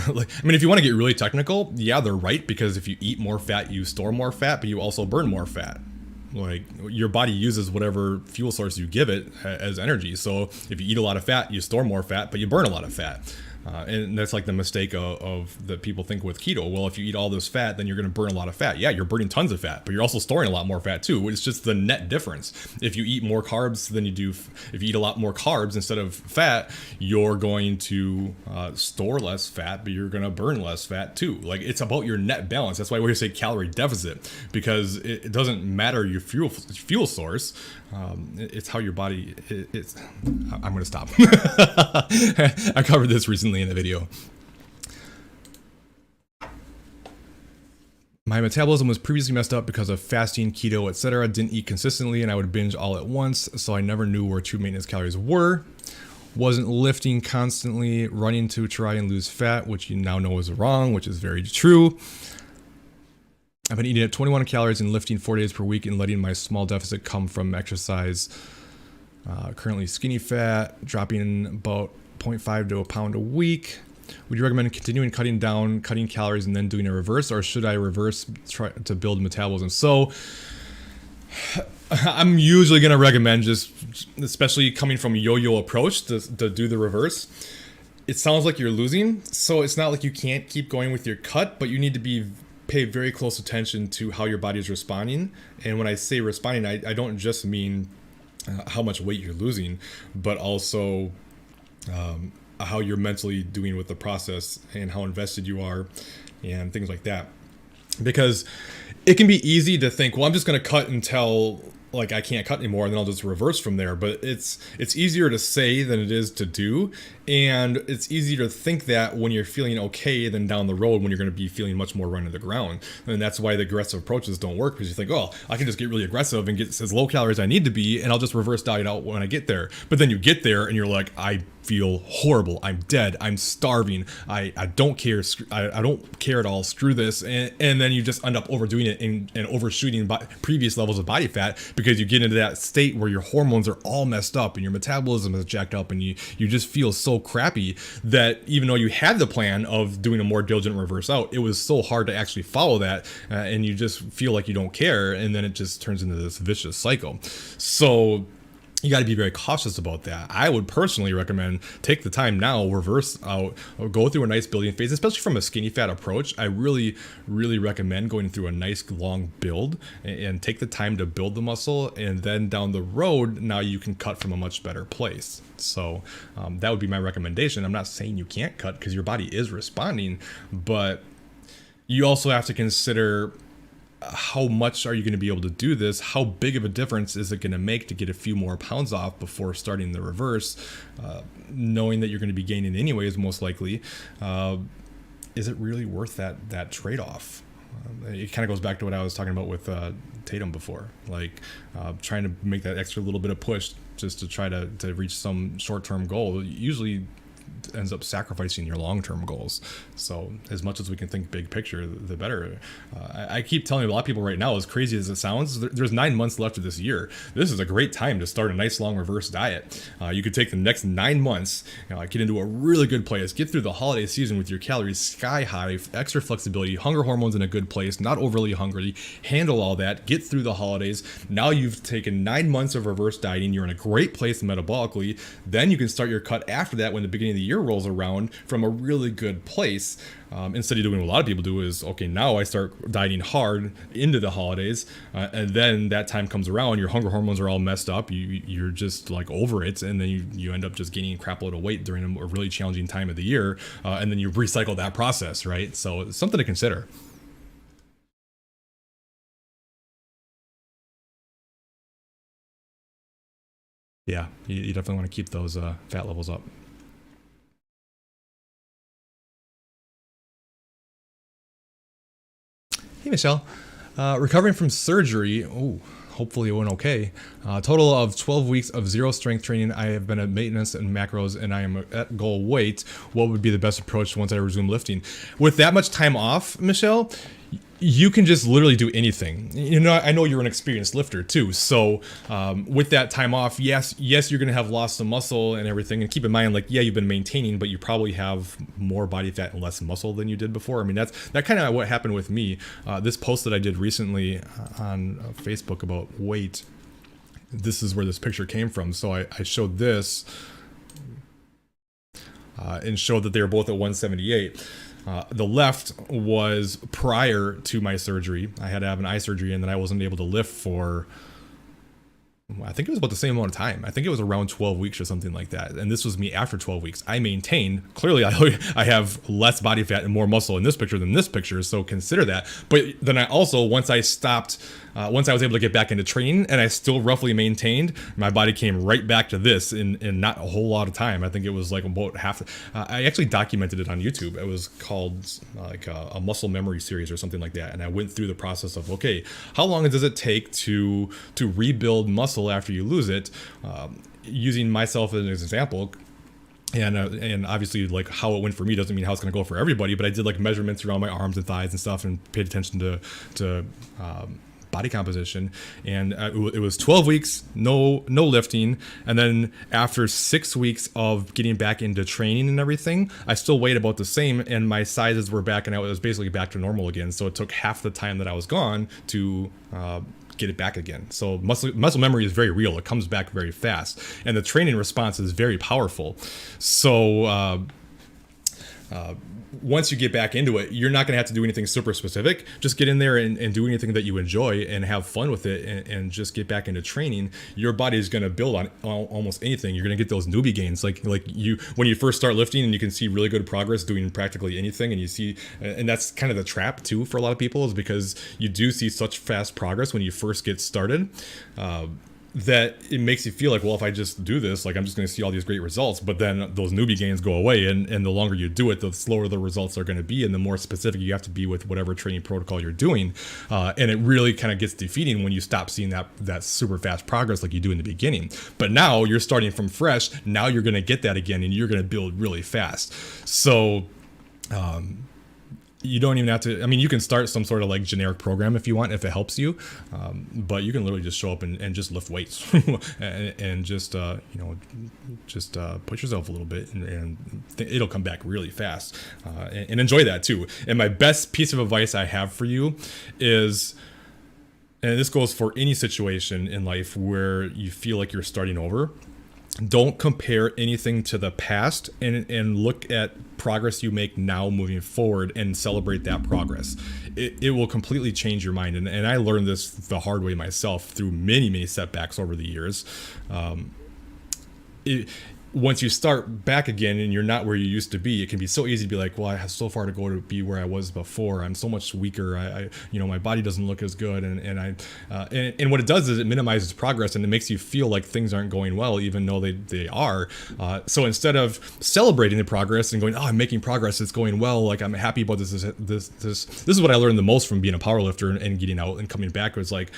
If you want to get really technical, yeah, they're right, because if you eat more fat, you store more fat, but you also burn more fat. Your body uses whatever fuel source you give it as energy. So if you eat a lot of fat, you store more fat, but you burn a lot of fat. And that's the mistake of that people think with keto. Well, if you eat all this fat, then you're going to burn a lot of fat. Yeah, you're burning tons of fat, but you're also storing a lot more fat too. It's just the net difference. If you eat more carbs than you do, if you eat a lot more carbs instead of fat, you're going to store less fat, but you're going to burn less fat too. It's about your net balance. That's why we say calorie deficit, because it doesn't matter your fuel source. It's how your body. I'm going to stop. I covered this recently in the video. My metabolism was previously messed up because of fasting, keto, etc. Didn't eat consistently, and I would binge all at once, so I never knew where true maintenance calories were. Wasn't lifting constantly, running to try and lose fat, which you now know is wrong, which is very true. I've been eating at 21 calories and lifting 4 days per week, and letting my small deficit come from exercise. Currently skinny fat, dropping about 0.5 to a pound a week. Would you recommend continuing cutting calories and then doing a reverse, or should I reverse try to build metabolism? So I'm usually going to recommend, just especially coming from a yo-yo approach, to do the reverse. It sounds like you're losing, so it's not like you can't keep going with your cut, but you need to pay very close attention to how your body is responding. And when I say responding, I don't just mean how much weight you're losing, but also how you're mentally doing with the process and how invested you are and things like that. Because it can be easy to think, well, I'm just going to cut until like I can't cut anymore, and then I'll just reverse from there. But it's easier to say than it is to do, and it's easier to think that when you're feeling okay than down the road when you're going to be feeling much more run to the ground. And that's why the aggressive approaches don't work, because you think, oh, I can just get really aggressive and get as low calories as I need to be, and I'll just reverse diet out when I get there. But then you get there and you're like, I feel horrible, I'm dead, I'm starving, I don't care, I don't care at all, screw this, and then you just end up overdoing it and overshooting previous levels of body fat, because you get into that state where your hormones are all messed up and your metabolism is jacked up, and you just feel so crappy that even though you had the plan of doing a more diligent reverse out, it was so hard to actually follow that, and you just feel like you don't care, and then it just turns into this vicious cycle. So you got to be very cautious about that. I would personally recommend take the time now, reverse out, or go through a nice building phase, especially from a skinny fat approach. I really, really recommend going through a nice long build and take the time to build the muscle. And then down the road, now you can cut from a much better place. So that would be my recommendation. I'm not saying you can't cut, because your body is responding, but you also have to consider how much are you going to be able to do this? How big of a difference is it going to make to get a few more pounds off before starting the reverse, knowing that you're going to be gaining anyways, most likely? Is it really worth that trade-off? It kind of goes back to what I was talking about with Tatum before, like trying to make that extra little bit of push just to try to reach some short-term goal. Usually ends up sacrificing your long-term goals. So as much as we can think big picture, the better. I keep telling a lot of people right now, as crazy as it sounds, there's 9 months left of this year. This is a great time to start a nice long reverse diet. You could take the next 9 months, get into a really good place, get through the holiday season with your calories sky high, extra flexibility, hunger hormones in a good place, not overly hungry, handle all that, get through the holidays. Now you've taken 9 months of reverse dieting, you're in a great place metabolically. Then you can start your cut after that when the beginning of the year rolls around from a really good place. Instead of doing what a lot of people do is, okay, now I start dieting hard into the holidays, and then that time comes around, your hunger hormones are all messed up, you're just like over it, and then you end up just gaining a crap load of weight during a really challenging time of the year, and then you recycle that process, right? So it's something to consider. Yeah, you definitely want to keep those fat levels up. Hey, Michelle. Recovering from surgery. Oh, hopefully it went okay. Total of 12 weeks of zero strength training. I have been at maintenance and macros, and I am at goal weight. What would be the best approach once I resume lifting? With that much time off, Michelle, you can just literally do anything. You know, I know you're an experienced lifter too. So with that time off, yes, you're going to have lost some muscle and everything. And keep in mind, like, yeah, you've been maintaining, but you probably have more body fat and less muscle than you did before. I mean, that kind of what happened with me. This post that I did recently on Facebook about weight, this is where this picture came from. So I showed this and showed that they were both at 178. The left was prior to my surgery. I had to have an eye surgery, and then I wasn't able to lift for, I think it was about the same amount of time. I think it was around 12 weeks or something like that. And this was me after 12 weeks. I maintained. Clearly, I have less body fat and more muscle in this picture than this picture, so consider that. But then I also, once I was able to get back into training and I still roughly maintained, my body came right back to this in not a whole lot of time. I think it was like about half. I actually documented it on YouTube. It was called like a muscle memory series or something like that. And I went through the process of, okay, how long does it take to rebuild muscle after you lose it? Using myself as an example. And obviously, like, how it went for me doesn't mean how it's going to go for everybody, but I did like measurements around my arms and thighs and stuff, and paid attention to body composition. And it was 12 weeks, no lifting. And then after 6 weeks of getting back into training and everything, I still weighed about the same, and my sizes were back, and I was basically back to normal again. So it took half the time that I was gone to get it back again. So muscle memory is very real. It comes back very fast, and the training response is very powerful. So once you get back into it, you're not going to have to do anything super specific. Just get in there and do anything that you enjoy and have fun with it, and just get back into training. Your body is going to build on almost anything. You're going to get those newbie gains, like you when you first start lifting, and you can see really good progress doing practically anything. And you see, and that's kind of the trap too for a lot of people, is because you do see such fast progress when you first get started. That it makes you feel like, well, if I just do this, like I'm just going to see all these great results. But then those newbie gains go away, and the longer you do it, the slower the results are going to be, and the more specific you have to be with whatever training protocol you're doing. And it really kind of gets defeating when you stop seeing that super fast progress like you do in the beginning. But now you're starting from fresh. Now you're going to get that again, and you're going to build really fast. So you don't even have to, I mean, you can start some sort of like generic program if you want, if it helps you, but you can literally just show up and just lift weights and just push yourself a little bit, and it'll come back really fast, and enjoy that too. And my best piece of advice I have for you is, and this goes for any situation in life where you feel like you're starting over, don't compare anything to the past, and look at progress you make now moving forward and celebrate that progress. It will completely change your mind. And I learned this the hard way myself through many setbacks over the years. Once you start back again and you're not where you used to be, it can be so easy to be like, well, I have so far to go to be where I was before. I'm so much weaker. My body doesn't look as good. And what it does is it minimizes progress, and it makes you feel like things aren't going well, even though they are. So instead of celebrating the progress and going, oh, I'm making progress, it's going well, like I'm happy about this is what I learned the most from being a powerlifter and getting out and coming back. It was like,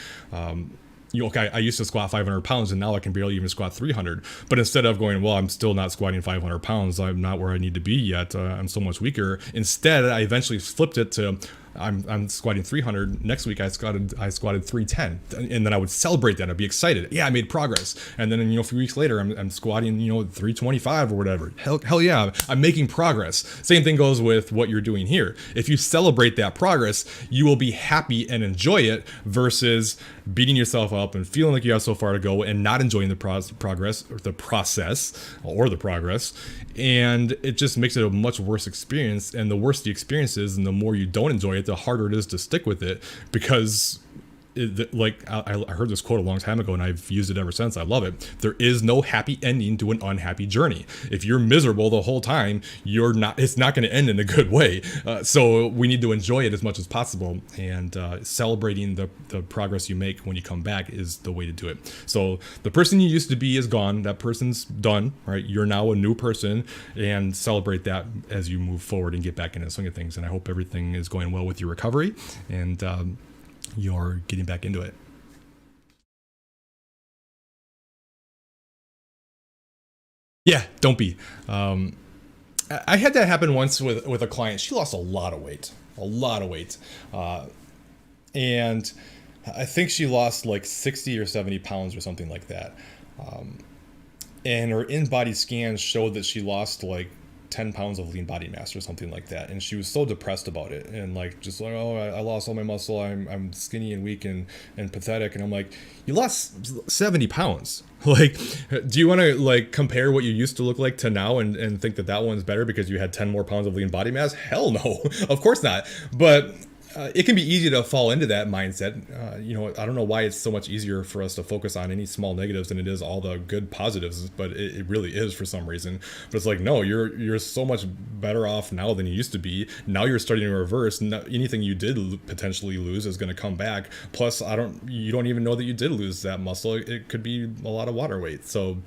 okay, I used to squat 500 pounds, and now I can barely even squat 300. But instead of going, well, I'm still not squatting 500 pounds, I'm not where I need to be yet, I'm so much weaker. Instead, I eventually flipped it to, I'm squatting 300. Next week I squatted 310, and then I would celebrate that. I'd be excited. Yeah, I made progress. And then a few weeks later, I'm squatting 325 or whatever. Hell yeah, I'm making progress. Same thing goes with what you're doing here. If you celebrate that progress, you will be happy and enjoy it, versus beating yourself up and feeling like you have so far to go and not enjoying the progress or the process or the progress. And it just makes it a much worse experience. And the worse the experience is, and the more you don't enjoy it, the harder it is to stick with it, because I heard this quote a long time ago, and I've used it ever since. I love it. There is no happy ending to an unhappy journey. If you're miserable the whole time, it's not going to end in a good way. So we need to enjoy it as much as possible, and celebrating the progress you make when you come back is the way to do it. So the person you used to be is gone. That person's done, right? You're now a new person, and celebrate that as you move forward and get back into the swing of things. And I hope everything is going well with your recovery, and you're getting back into it. Yeah, don't be. I had that happen once with a client. She lost a lot of weight, and I think she lost like 60 or 70 pounds or something like that. And her in-body scans showed that she lost like 10 pounds of lean body mass or something like that, and she was so depressed about it, and oh, I lost all my muscle, I'm skinny and weak and pathetic. And I'm like, you lost 70 pounds. Like, do you want to like compare what you used to look like to now and think that one's better because you had 10 more pounds of lean body mass? Hell no. Of course not. But it can be easy to fall into that mindset. I don't know why it's so much easier for us to focus on any small negatives than it is all the good positives, but it really is for some reason. But it's like, no, you're so much better off now than you used to be. Now you're starting to reverse. Anything you did potentially lose is going to come back. Plus, you don't even know that you did lose that muscle. It could be a lot of water weight. So,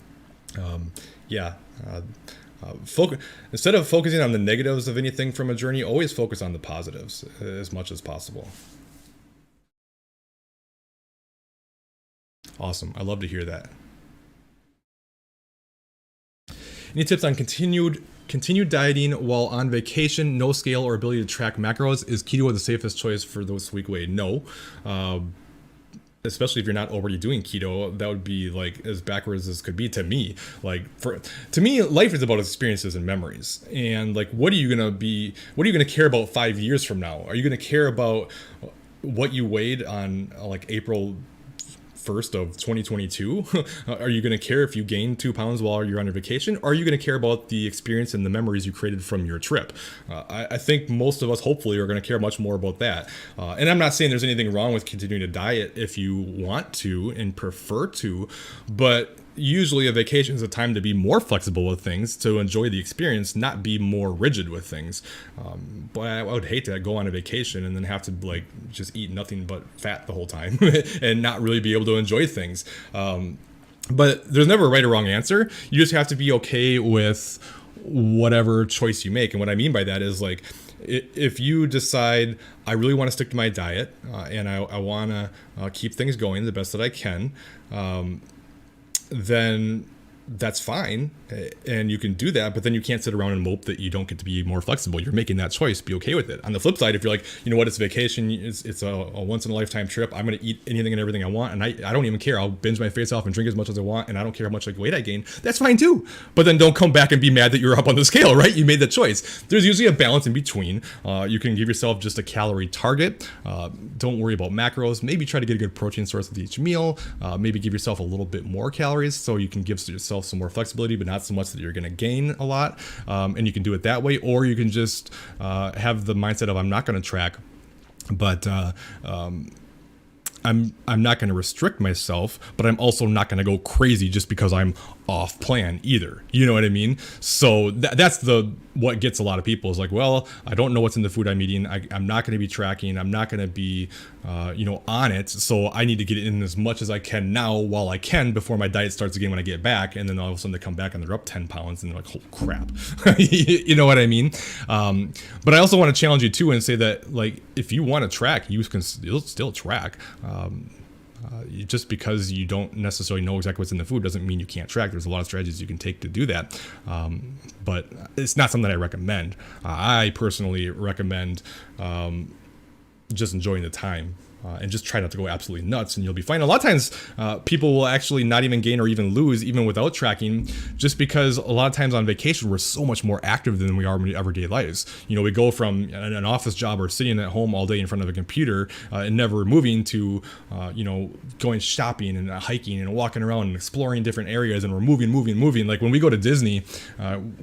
instead of focusing on the negatives of anything from a journey, always focus on the positives as much as possible. Awesome. I love to hear that. Any tips on continued dieting while on vacation? No scale or ability to track macros. Is keto the safest choice for those week weight? No. especially if you're not already doing keto, that would be like as backwards as could be to me. Like to me, life is about experiences and memories. And like, what are you going to care about 5 years from now? Are you going to care about what you weighed on like April 1st of 2022? Are you going to care if you gain 2 pounds while you're on your vacation? Or are you going to care about the experience and the memories you created from your trip? I think most of us hopefully are going to care much more about that. And I'm not saying there's anything wrong with continuing to diet if you want to and prefer to, but usually a vacation is a time to be more flexible with things, to enjoy the experience, not be more rigid with things. But I would hate to go on a vacation and then have to like just eat nothing but fat the whole time and not really be able to enjoy things. But there's never a right or wrong answer. You just have to be okay with whatever choice you make. And what I mean by that is like, if you decide I really want to stick to my diet and I want to keep things going the best that I can, then that's fine, and you can do that, but then you can't sit around and mope that you don't get to be more flexible. You're making that choice. Be okay with it. On the flip side, if you're like, you know what, it's vacation, it's a once in a lifetime trip, I'm going to eat anything and everything I want, and I don't even care. I'll binge my face off and drink as much as I want, and I don't care how much like weight I gain. That's fine too. But then don't come back and be mad that you're up on the scale, right? You made the choice. There's usually a balance in between. You can give yourself just a calorie target. Don't worry about macros. Maybe try to get a good protein source with each meal. Maybe give yourself a little bit more calories so you can give yourself some more flexibility, but not so much that you're going to gain a lot. And you can do it that way, or you can just have the mindset of I'm not going to track, but I'm not going to restrict myself, but I'm also not going to go crazy just because I'm off plan either. You know what I mean? So that's what gets a lot of people is like, well, I don't know what's in the food I'm eating. I'm not going to be tracking. I'm not going to be, on it. So I need to get it in as much as I can now while I can before my diet starts again when I get back. And then all of a sudden they come back and they're up 10 pounds and they're like, oh crap. You know what I mean? But I also want to challenge you too and say that like, if you want to track, you can still track. Just because you don't necessarily know exactly what's in the food doesn't mean you can't track. There's a lot of strategies you can take to do that. But it's not something I recommend. I personally recommend just enjoying the time. And just try not to go absolutely nuts and you'll be fine. A lot of times people will actually not even gain or even lose even without tracking, just because a lot of times on vacation we're so much more active than we are in everyday lives. We go from an office job or sitting at home all day in front of a computer and never moving to going shopping and hiking and walking around and exploring different areas, and we're moving. Like when we go to Disney,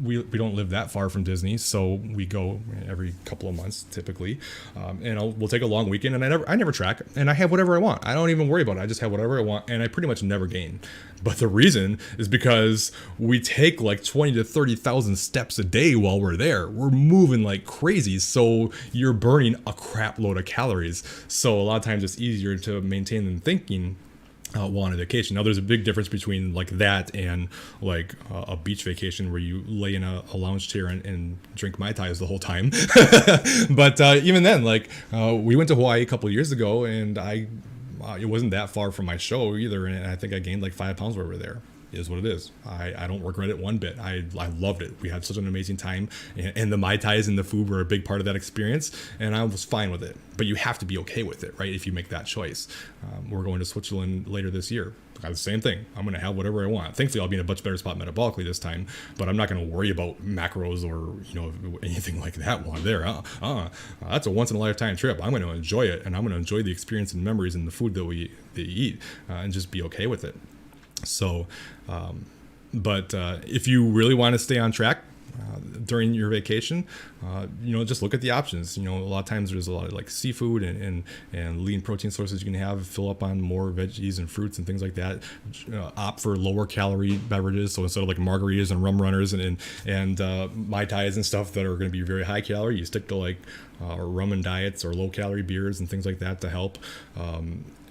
we don't live that far from Disney, so we go every couple of months typically, and we'll take a long weekend, and I never track. And I have whatever I want. I don't even worry about it. I just have whatever I want, and I pretty much never gain. But the reason is because we take like 20 to 30,000 steps a day while we're there. We're moving like crazy, so you're burning a crap load of calories. So a lot of times it's easier to maintain than thinking while on a vacation. Now there's a big difference between like that and like a beach vacation where you lay in a lounge chair and drink Mai Tais the whole time. But even then, like we went to Hawaii a couple of years ago, and it wasn't that far from my show either, and I think I gained like 5 pounds while we were there. It is what it is. I don't regret it one bit. I loved it. We had such an amazing time, and the Mai Tais and the food were a big part of that experience, and I was fine with it. But you have to be okay with it, right? If you make that choice. We're going to Switzerland later this year. I have the same thing. I'm going to have whatever I want. Thankfully, I'll be in a much better spot metabolically this time, but I'm not going to worry about macros or anything like that while I'm there. That's a once in a lifetime trip. I'm going to enjoy it, and I'm going to enjoy the experience and memories and the food that we eat, and just be okay with it. So, but if you really want to stay on track during your vacation, just look at the options. A lot of times there's a lot of like seafood and lean protein sources you can have. Fill up on more veggies and fruits and things like that. Opt for lower calorie beverages. So instead of like margaritas and rum runners and Mai Tais and stuff that are going to be very high calorie, you stick to like rum and diets or low calorie beers and things like that to help.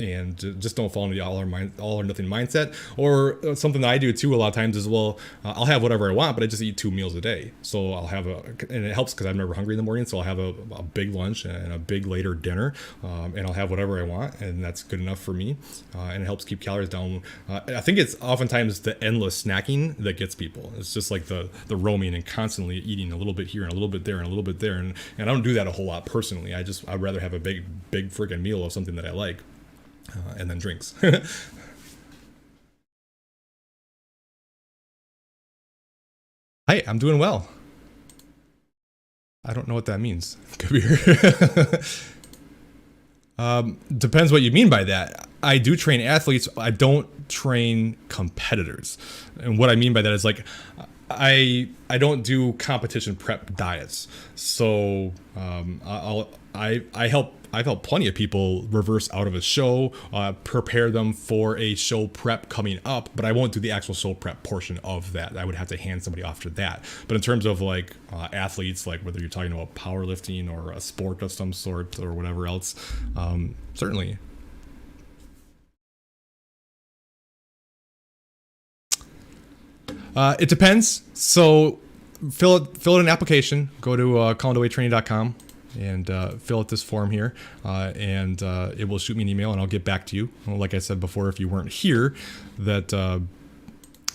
And just don't fall into the all or nothing mindset. Or something that I do too a lot of times is, well, I'll have whatever I want, but I just eat 2 meals a day. So I'll have and it helps because I'm never hungry in the morning. So I'll have a big lunch and a big later dinner, and I'll have whatever I want, and that's good enough for me. And it helps keep calories down. I think it's oftentimes the endless snacking that gets people. It's just like the roaming and constantly eating a little bit here and a little bit there and a little bit there. And I don't do that a whole lot personally. I'd rather have a big freaking meal of something that I like. and then drinks. Hi, I'm doing well. I don't know what that means. Kabir. Depends what you mean by that. I do train athletes. I don't train competitors. And what I mean by that is like, I don't do competition prep diets. So I've helped plenty of people reverse out of a show, prepare them for a show prep coming up, but I won't do the actual show prep portion of that. I would have to hand somebody off to that. But in terms of like athletes, like whether you're talking about powerlifting or a sport of some sort or whatever else, certainly. It depends. So fill out an application. Go to ColinDeWaayTraining.com and fill out this form here, and it will shoot me an email, and I'll get back to you. Well, like I said before, if you weren't here, that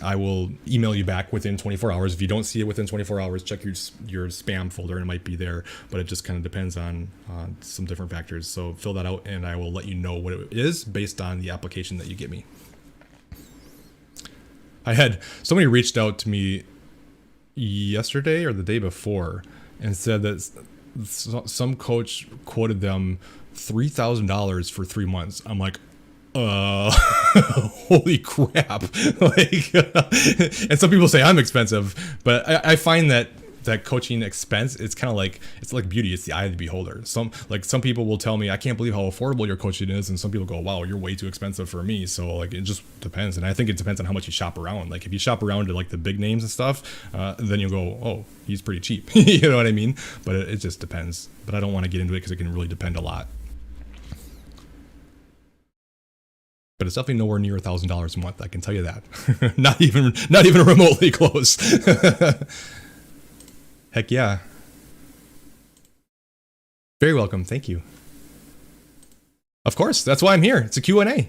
I will email you back within 24 hours. If you don't see it within 24 hours, check your spam folder, and it might be there. But it just kind of depends on some different factors. So fill that out, and I will let you know what it is based on the application that you get me. I had somebody reached out to me yesterday or the day before and said that some coach quoted them $3,000 for 3 months. I'm like, holy crap. Like, and some people say I'm expensive, but I find that coaching expense, it's kind of like, it's like beauty. It's the eye of the beholder. Some people will tell me, I can't believe how affordable your coaching is. And some people go, wow, you're way too expensive for me. So like, it just depends. And I think it depends on how much you shop around. Like if you shop around to like the big names and stuff, then you'll go, oh, he's pretty cheap. You know what I mean? But it just depends. But I don't want to get into it because it can really depend a lot. But it's definitely nowhere near $1,000 a month. I can tell you that. not even remotely close. Heck yeah. Very welcome. Thank you. Of course. That's why I'm here. It's a Q&A.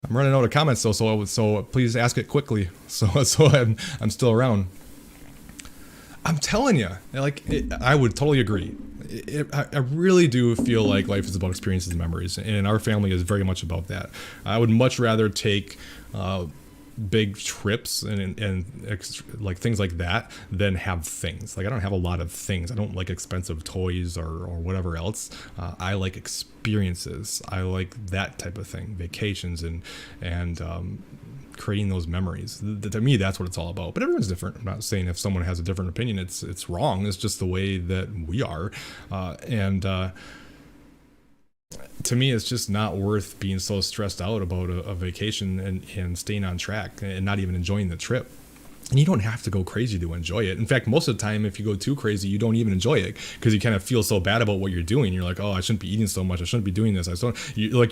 I'm running out of comments though, so please ask it quickly. So I'm still around. I'm telling you, like, I would totally agree. I really do feel like life is about experiences and memories, and our family is very much about that. I would much rather take big trips and like things like that than have things. Like I don't have a lot of things. I don't like expensive toys or whatever else. I like experiences. I like that type of thing, vacations and creating those memories. To me, that's what it's all about. But everyone's different. I'm not saying if someone has a different opinion, it's wrong. It's just the way that we are. To me, it's just not worth being so stressed out about a vacation and staying on track and not even enjoying the trip. And you don't have to go crazy to enjoy it. In fact, most of the time, if you go too crazy, you don't even enjoy it because you kind of feel so bad about what you're doing. You're like, oh, I shouldn't be eating so much. I shouldn't be doing this. You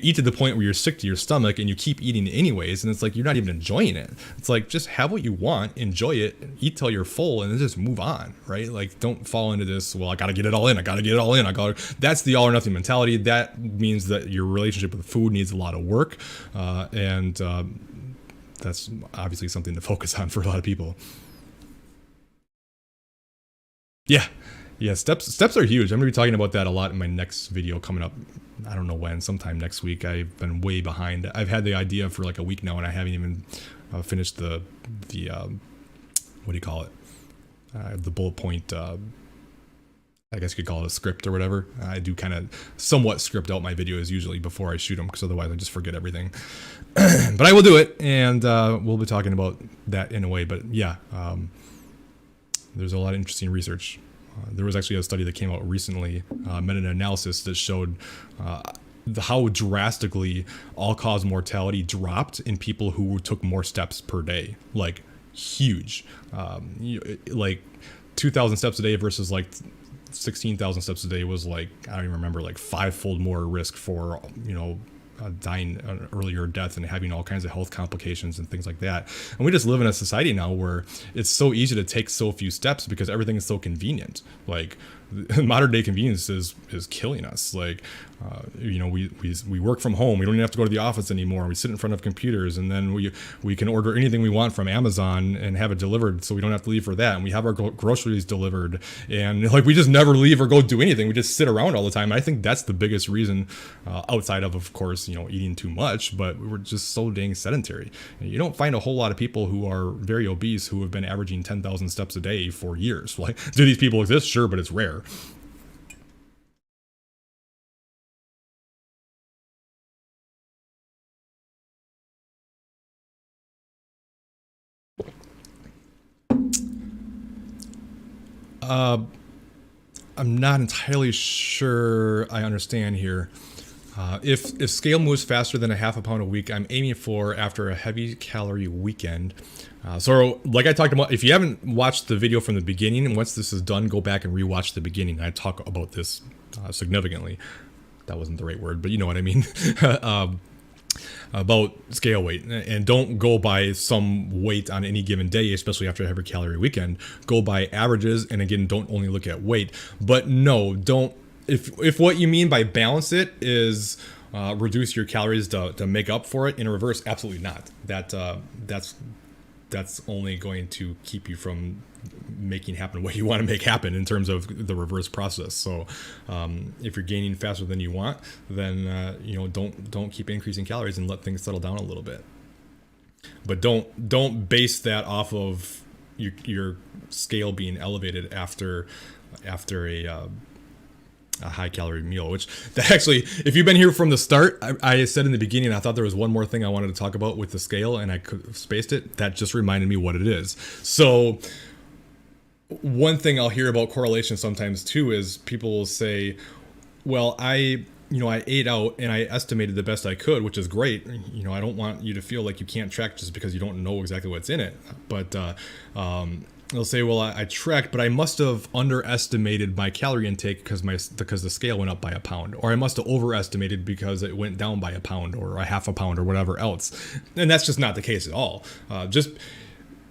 eat to the point where you're sick to your stomach and you keep eating anyways. And it's like, you're not even enjoying it. It's like, just have what you want, enjoy it, eat till you're full, and then just move on, right? Like, don't fall into this, well, I got to get it all in. That's the all or nothing mentality. That means that your relationship with food needs a lot of work. That's obviously something to focus on for a lot of people. Yeah, steps are huge. I'm gonna be talking about that a lot in my next video coming up. I don't know when, sometime next week. I've been way behind. I've had the idea for like a week now, and I haven't even finished the what do you call it? The bullet point. I guess you could call it a script or whatever. I do kind of somewhat script out my videos usually before I shoot them, because otherwise I just forget everything. But I will do it, and we'll be talking about that in a way. But yeah, there's a lot of interesting research. There was actually a study that came out recently, meta-analysis, that showed how drastically all-cause mortality dropped in people who took more steps per day. Like, huge. Like 2,000 steps a day versus like 16,000 steps a day was like, I don't even remember, like 5-fold more risk for, dying an earlier death and having all kinds of health complications and things like that. And we just live in a society now where it's so easy to take so few steps because everything is so convenient. Like modern day convenience is killing us. Like, we work from home. We don't even have to go to the office anymore. We sit in front of computers, and then we can order anything we want from Amazon and have it delivered, so we don't have to leave for that. And we have our groceries delivered, and like we just never leave or go do anything. We just sit around all the time. And I think that's the biggest reason, outside of course, eating too much. But we're just so dang sedentary. And you don't find a whole lot of people who are very obese who have been averaging 10,000 steps a day for years. Like, do these people exist? Sure, but it's rare. I'm not entirely sure I understand here. If scale moves faster than a half a pound a week, I'm aiming for after a heavy calorie weekend. So like I talked about, if you haven't watched the video from the beginning, and once this is done, go back and rewatch the beginning. I talk about this significantly. That wasn't the right word, but you know what I mean. About scale weight, and don't go by some weight on any given day, especially after a heavy calorie weekend. Go by averages, and again, don't only look at weight. But no, don't. If what you mean by balance it is reduce your calories to make up for it, in a reverse, absolutely not. That's only going to keep you from making happen what you want to make happen in terms of the reverse process. So if you're gaining faster than you want, then don't keep increasing calories and let things settle down a little bit. But don't base that off of your scale being elevated after a high calorie meal, which that actually, if you've been here from the start, I said in the beginning, I thought there was one more thing I wanted to talk about with the scale, and I could have spaced it. That just reminded me what it is. So one thing I'll hear about correlation sometimes too is people will say, well, I ate out and I estimated the best I could, which is great. I don't want you to feel like you can't track just because you don't know exactly what's in it. But they'll say, well, I tracked, but I must have underestimated my calorie intake because the scale went up by a pound, or I must have overestimated because it went down by a pound or a half a pound or whatever else. And that's just not the case at all.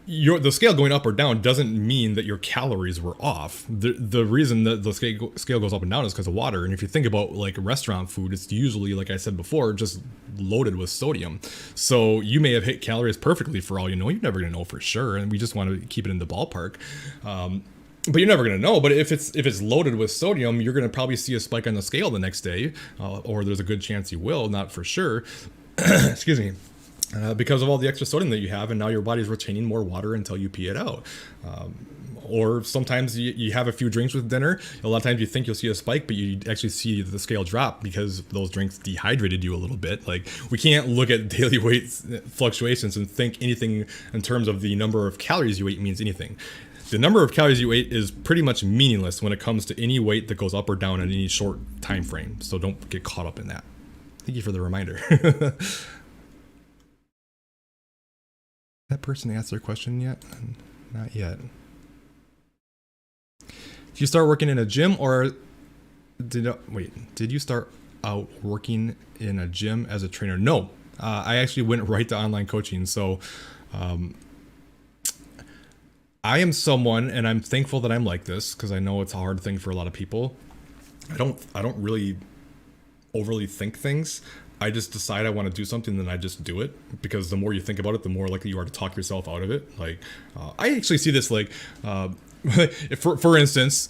The scale going up or down doesn't mean that your calories were off. The reason that the scale goes up and down is because of water. And if you think about like restaurant food, it's usually, like I said before, just loaded with sodium. So you may have hit calories perfectly for all you know. You're never going to know for sure. And we just want to keep it in the ballpark. But you're never going to know. But if it's loaded with sodium, you're going to probably see a spike on the scale the next day, or there's a good chance you will, not for sure. Excuse me. Because of all the extra sodium that you have, and now your body's retaining more water until you pee it out. Or sometimes you have a few drinks with dinner. A lot of times you think you'll see a spike, but you actually see the scale drop because those drinks dehydrated you a little bit. Like, we can't look at daily weight fluctuations and think anything in terms of the number of calories you ate means anything. The number of calories you ate is pretty much meaningless when it comes to any weight that goes up or down in any short time frame. So don't get caught up in that. Thank you for the reminder. That person asked their question yet? Not yet. Did you start working in a gym, or did you start out working in a gym as a trainer? No, I actually went right to online coaching. So I am someone, and I'm thankful that I'm like this, because I know it's a hard thing for a lot of people. I don't really overly think things. I just decide I want to do something, then I just do it, because the more you think about it, the more likely you are to talk yourself out of it. Like, I actually see this like, for instance,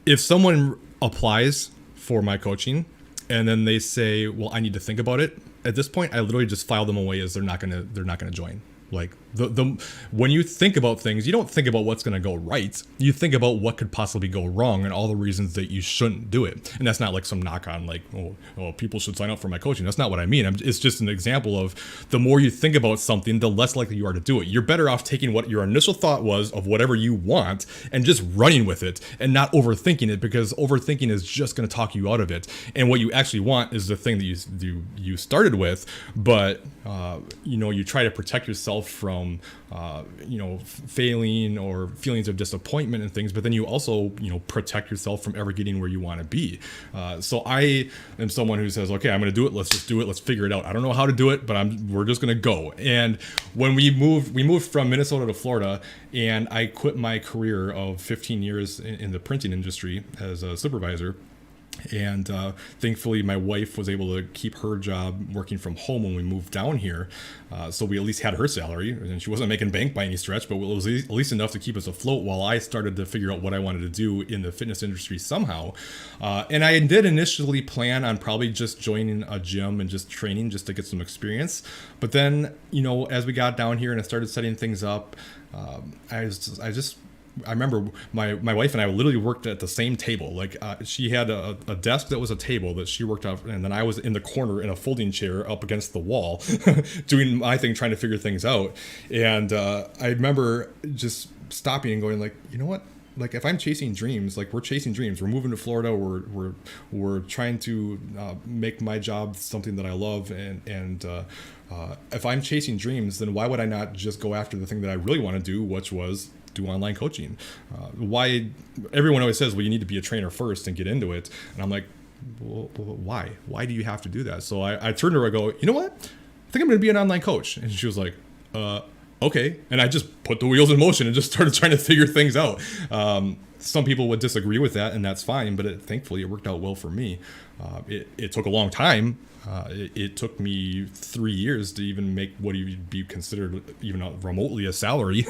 if someone applies for my coaching and then they say, well, I need to think about it. At this point, I literally just file them away as they're not gonna join. Like, when you think about things, you don't think about what's going to go right. You think about what could possibly go wrong and all the reasons that you shouldn't do it. And that's not like some knock on like, oh, people should sign up for my coaching. That's not what I mean. It's just an example of the more you think about something, the less likely you are to do it. You're better off taking what your initial thought was of whatever you want and just running with it and not overthinking it, because overthinking is just going to talk you out of it. And what you actually want is the thing that you started with, but you try to protect yourself from from, failing or feelings of disappointment and things, but then you also, protect yourself from ever getting where you want to be. So I am someone who says, okay, I'm going to do it. Let's just do it. Let's figure it out. I don't know how to do it, but we're just going to go. And when we moved from Minnesota to Florida, and I quit my career of 15 years in the printing industry as a supervisor. And thankfully, my wife was able to keep her job working from home when we moved down here. So we at least had her salary. And she wasn't making bank by any stretch, but it was at least enough to keep us afloat while I started to figure out what I wanted to do in the fitness industry somehow. And I did initially plan on probably just joining a gym and just training just to get some experience. But then, as we got down here and I started setting things up, I remember my wife and I literally worked at the same table. Like she had a desk that was a table that she worked off, and then I was in the corner in a folding chair up against the wall doing my thing, trying to figure things out. And I remember just stopping and going like, you know what? Like if I'm chasing dreams, like we're chasing dreams, we're moving to Florida, we're trying to make my job something that I love, and if I'm chasing dreams, then why would I not just go after the thing that I really want to do, which was do online coaching? Why? Everyone always says, well, you need to be a trainer first and get into it. And I'm like, well, why? Why do you have to do that? So I turned to her, I go, you know what? I think I'm going to be an online coach. And she was like, okay. And I just put the wheels in motion and just started trying to figure things out. Some people would disagree with that, and that's fine. But thankfully, it worked out well for me. It took a long time. It took me 3 years to even make what would be considered even remotely a salary.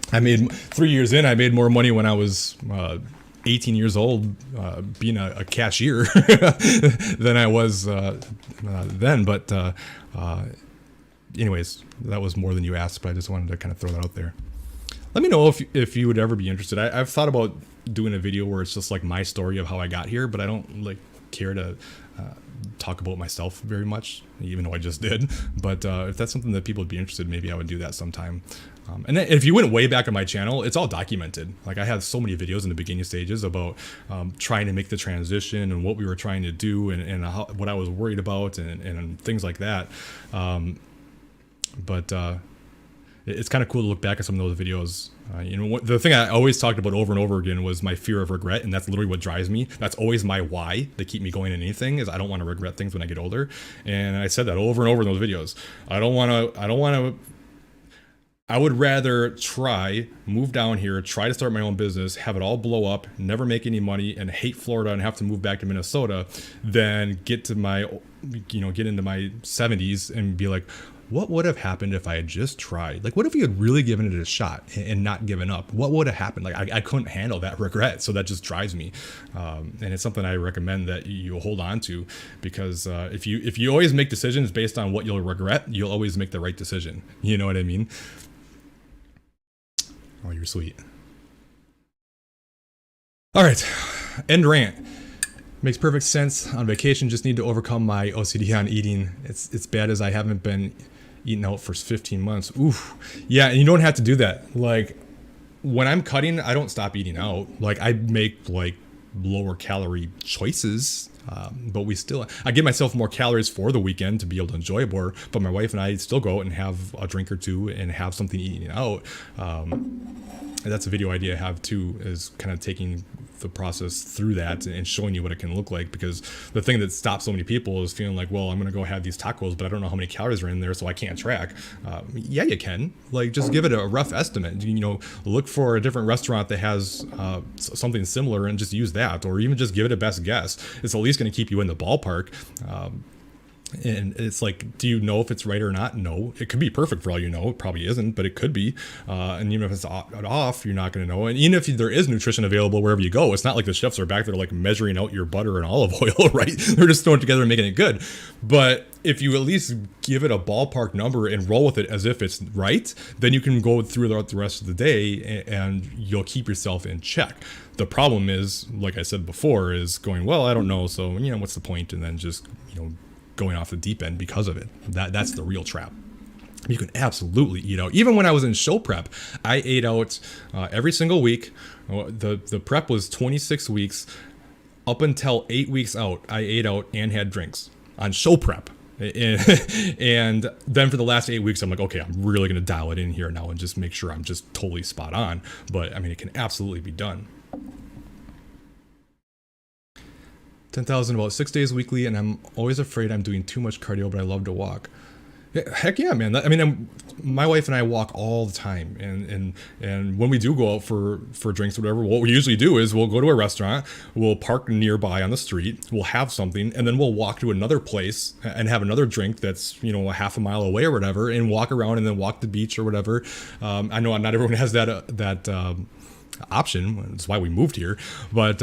I made 3 years in, I made more money when I was 18 years old being a cashier than I was then. But anyways, that was more than you asked, but I just wanted to kind of throw that out there. Let me know if you would ever be interested. I've thought about doing a video where it's just like my story of how I got here, but I don't like care to talk about myself very much, even though I just did. But if that's something that people would be interested in, maybe I would do that sometime. And then if you went way back on my channel, it's all documented. Like I have so many videos in the beginning stages about trying to make the transition and what we were trying to do and what I was worried about and things like that. But it's kind of cool to look back at some of those videos. The thing I always talked about over and over again was my fear of regret, and that's literally what drives me. That's always my why to keep me going in anything, is I don't want to regret things when I get older. And I said that over and over in those videos. I would rather move down here, try to start my own business, have it all blow up, never make any money, and hate Florida and have to move back to Minnesota than get into my 70s and be like, what would have happened if I had just tried? Like, what if you had really given it a shot and not given up? What would have happened? Like, I couldn't handle that regret. So that just drives me. And it's something I recommend that you hold on to, because if you always make decisions based on what you'll regret, you'll always make the right decision. You know what I mean? Oh, you're sweet. All right. End rant. Makes perfect sense. On vacation, just need to overcome my OCD on eating. It's bad as I haven't been eating out for 15 months. Oof. Yeah, and you don't have to do that. Like when I'm cutting, I don't stop eating out. Like I make like lower calorie choices, but I give myself more calories for the weekend to be able to enjoy it more. But my wife and I still go out and have a drink or two and have something eating out. And that's a video idea I have too, is kind of taking the process through that and showing you what it can look like, because the thing that stops so many people is feeling like, well, I'm going to go have these tacos, but I don't know how many calories are in there, so I can't track. Yeah, you can. Like, just give it a rough estimate. Look for a different restaurant that has something similar and just use that, or even just give it a best guess. It's at least going to keep you in the ballpark. And it's like, do you know if it's right or not? No. It could be perfect for all you know. It probably isn't, but it could be. And even if it's off, you're not going to know. And even if there is nutrition available wherever you go, it's not like the chefs are back there like measuring out your butter and olive oil, right? They're just throwing it together and making it good. But if you at least give it a ballpark number and roll with it as if it's right, then you can go throughout the rest of the day and you'll keep yourself in check. The problem is, like I said before, is going, well, I don't know, so what's the point? And then just going off the deep end because of it. That's the real trap. You can absolutely eat out. Even when I was in show prep, I ate out every single week. The prep was 26 weeks. Up until 8 weeks out, I ate out and had drinks on show prep. And then for the last 8 weeks, I'm like, okay, I'm really going to dial it in here now and just make sure I'm just totally spot on. But I mean, it can absolutely be done. 10,000 about 6 days weekly, and I'm always afraid I'm doing too much cardio, but I love to walk. Heck yeah, man. I mean, my wife and I walk all the time, and when we do go out for drinks or whatever, what we usually do is we'll go to a restaurant, we'll park nearby on the street, we'll have something, and then we'll walk to another place and have another drink that's, you know, a half a mile away or whatever, and walk around and then walk the beach or whatever. I know not everyone has that option. That's why we moved here, but.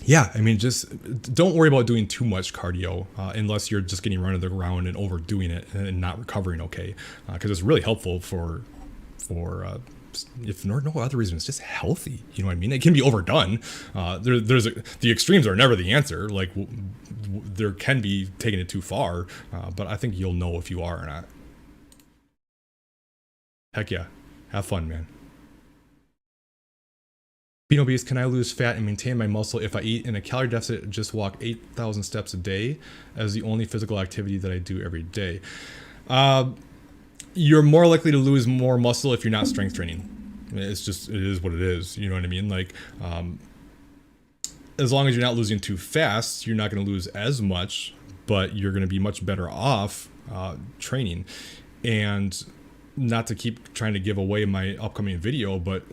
Yeah, I mean, just don't worry about doing too much cardio unless you're just getting run to the ground and overdoing it and not recovering okay, because it's really helpful for if no other reason, it's just healthy. You know what I mean? It can be overdone. The extremes are never the answer. Like there can be taking it too far, but I think you'll know if you are or not. Heck yeah, have fun, man. Being obese, can I lose fat and maintain my muscle if I eat in a calorie deficit and just walk 8,000 steps a day as the only physical activity that I do every day? You're more likely to lose more muscle if you're not strength training. It is what it is. You know what I mean? Like, as long as you're not losing too fast, you're not going to lose as much, but you're going to be much better off training. And not to keep trying to give away my upcoming video, but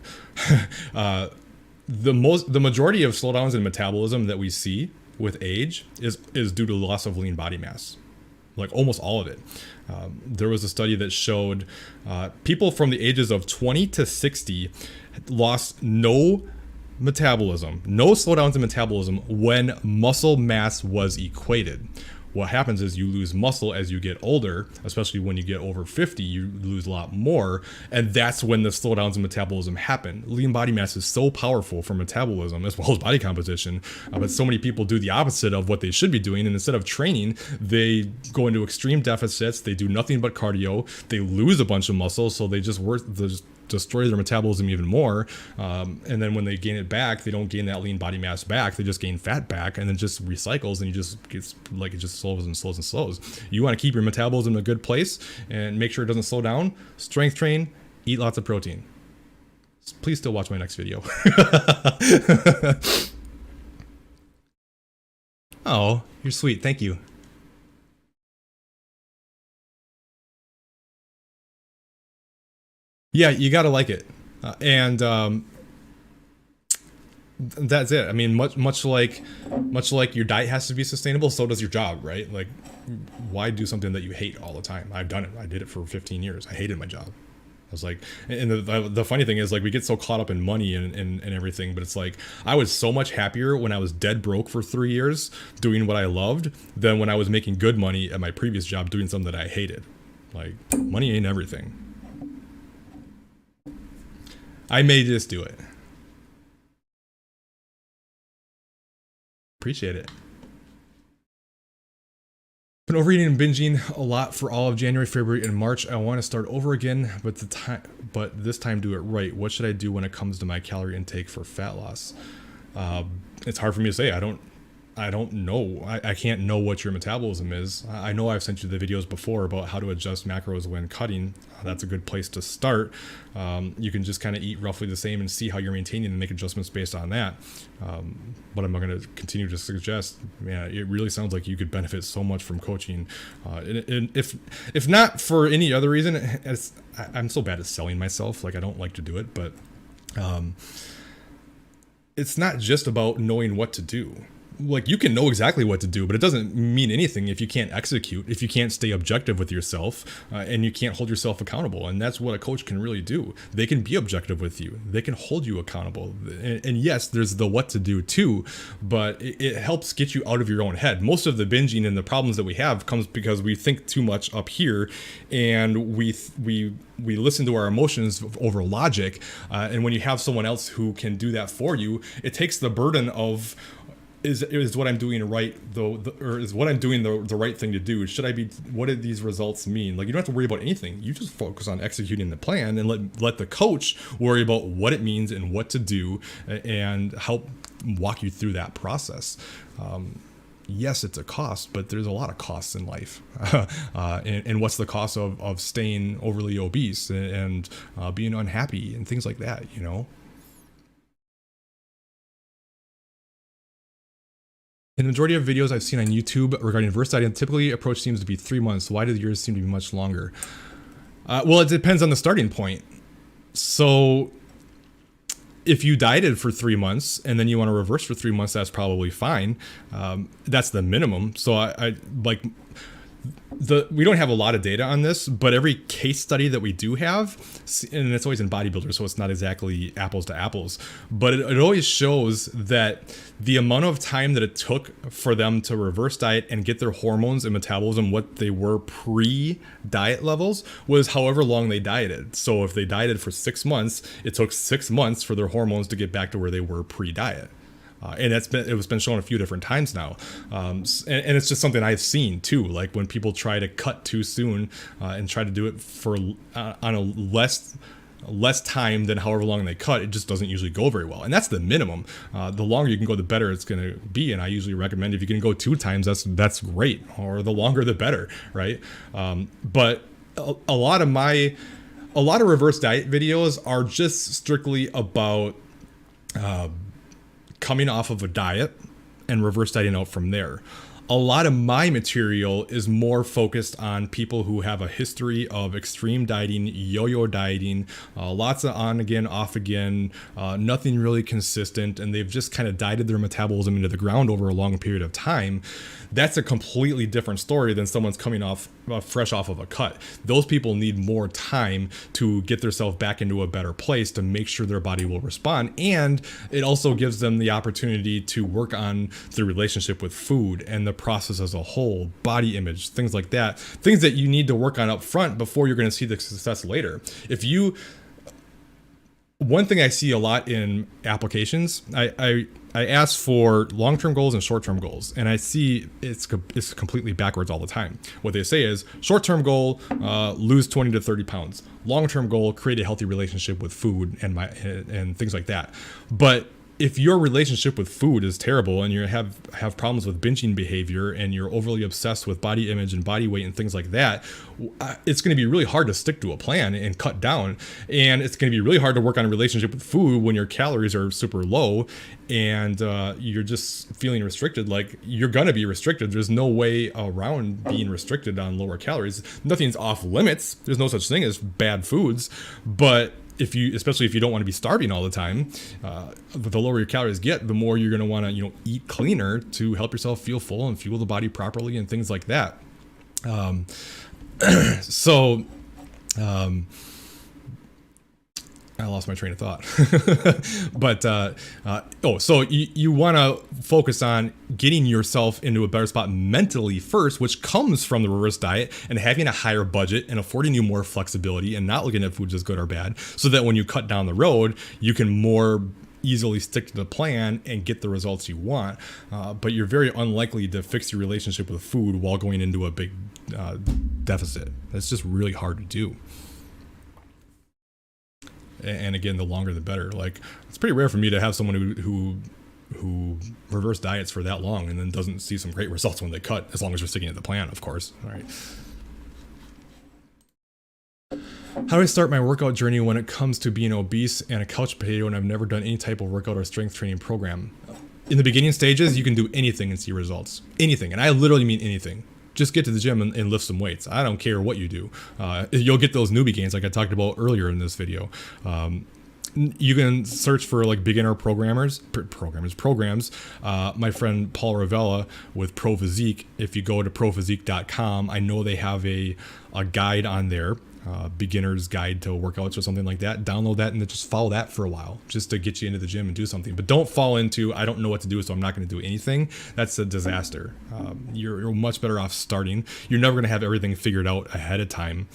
the majority of slowdowns in metabolism that we see with age is due to loss of lean body mass, like almost all of it. There was a study that showed people from the ages of 20 to 60 lost no metabolism, no slowdowns in metabolism when muscle mass was equated. What happens is you lose muscle as you get older, especially when you get over 50, you lose a lot more. And that's when the slowdowns in metabolism happen. Lean body mass is so powerful for metabolism as well as body composition. But so many people do the opposite of what they should be doing. And instead of training, they go into extreme deficits. They do nothing but cardio. They lose a bunch of muscle. So they just destroy their metabolism even more, and then when they gain it back, they don't gain that lean body mass back. They just gain fat back, and then just recycles, and you just gets like it just slows and slows and slows. You want to keep your metabolism in a good place and make sure it doesn't slow down. Strength train, eat lots of protein. Please still watch my next video. Oh, you're sweet. Thank you. Yeah, you gotta like it, and that's it. I mean, much like your diet has to be sustainable, so does your job, right? Like, why do something that you hate all the time? I've done it. I did it for 15 years. I hated my job. I was like, and the funny thing is, like, we get so caught up in money and everything, but it's like, I was so much happier when I was dead broke for 3 years doing what I loved than when I was making good money at my previous job doing something that I hated. Like, money ain't everything. I may just do it. Appreciate it. Been overeating and binging a lot for all of January, February, and March. I want to start over again, but this time do it right. What should I do when it comes to my calorie intake for fat loss? It's hard for me to say. I don't know. I can't know what your metabolism is. I know I've sent you the videos before about how to adjust macros when cutting. That's a good place to start. You can just kind of eat roughly the same and see how you're maintaining and make adjustments based on that. But I'm going to continue to suggest, man, it really sounds like you could benefit so much from coaching. And if not for any other reason, I'm so bad at selling myself. Like, I don't like to do it, but it's not just about knowing what to do. Like, you can know exactly what to do, but it doesn't mean anything if you can't execute, if you can't stay objective with yourself, and you can't hold yourself accountable. And that's what a coach can really do. They can be objective with you. They can hold you accountable. And yes, there's the what to do too, but it helps get you out of your own head. Most of the binging and the problems that we have comes because we think too much up here, and we listen to our emotions over logic. And when you have someone else who can do that for you, it takes the burden of, is what I'm doing right, or is what I'm doing the right thing to do? What do these results mean? Like, you don't have to worry about anything. You just focus on executing the plan and let the coach worry about what it means and what to do, and help walk you through that process. yes, it's a cost, but there's a lot of costs in life. And what's the cost of staying overly obese and being unhappy and things like that, you know? In the majority of videos I've seen on YouTube regarding reverse dieting, typically approach seems to be 3 months. Why do yours seem to be much longer? Well, it depends on the starting point. So if you dieted for 3 months and then you want to reverse for 3 months, that's probably fine. That's the minimum. So I like we don't have a lot of data on this, but every case study that we do have, and it's always in bodybuilders, so it's not exactly apples to apples, but it always shows that the amount of time that it took for them to reverse diet and get their hormones and metabolism what they were pre-diet levels was however long they dieted. So if they dieted for 6 months, it took 6 months for their hormones to get back to where they were pre-diet. And it was been shown a few different times now, and it's just something I've seen too. Like when people try to cut too soon and try to do it for on a less time than however long they cut, it just doesn't usually go very well. And that's the minimum. The longer you can go, the better it's going to be. And I usually recommend if you can go 2 times, that's great. Or the longer, the better, right? But a lot of reverse diet videos are just strictly about coming off of a diet and reverse dieting out from there. A lot of my material is more focused on people who have a history of extreme dieting, yo-yo dieting, lots of on again, off again, nothing really consistent, and they've just kind of dieted their metabolism into the ground over a long period of time. That's a completely different story than someone's coming off fresh off of a cut. Those people need more time to get themselves back into a better place to make sure their body will respond. And it also gives them the opportunity to work on the relationship with food and the process as a whole, body image, things like that. Things that you need to work on up front before you're going to see the success later. One thing I see a lot in applications, I ask for long-term goals and short-term goals, and I see it's completely backwards all the time. What they say is short-term goal, lose 20 to 30 pounds. Long-term goal, create a healthy relationship with food and things like that. But if your relationship with food is terrible and you have problems with binging behavior and you're overly obsessed with body image and body weight and things like that, it's going to be really hard to stick to a plan and cut down. And it's going to be really hard to work on a relationship with food when your calories are super low and you're just feeling restricted. Like, you're going to be restricted. There's no way around being restricted on lower calories. Nothing's off limits. There's no such thing as bad foods, but especially if you don't want to be starving all the time, the lower your calories get, the more you're going to want to, eat cleaner to help yourself feel full and fuel the body properly and things like that. I lost my train of thought. But, so you want to focus on getting yourself into a better spot mentally first, which comes from the reverse diet and having a higher budget and affording you more flexibility and not looking at foods as good or bad, so that when you cut down the road, you can more easily stick to the plan and get the results you want. But you're very unlikely to fix your relationship with food while going into a big deficit. That's just really hard to do. And again, the longer the better. Like, it's pretty rare for me to have someone who reverse diets for that long and then doesn't see some great results when they cut, as long as you're sticking to the plan, of course. All right. How do I start my workout journey when it comes to being obese and a couch potato and I've never done any type of workout or strength training program? In the beginning stages, you can do anything and see results. Anything. And I literally mean anything. Just get to the gym and lift some weights. I don't care what you do. You'll get those newbie gains like I talked about earlier in this video. You can search for like beginner programs. My friend Paul Ravella with Pro Physique, if you go to prophysique.com, I know they have a guide on there. Beginner's guide to workouts or something like that. Download that and just follow that for a while, just to get you into the gym and do something. But don't fall into, I don't know what to do, so I'm not going to do anything. That's a disaster. You're much better off starting. You're never going to have everything figured out ahead of time.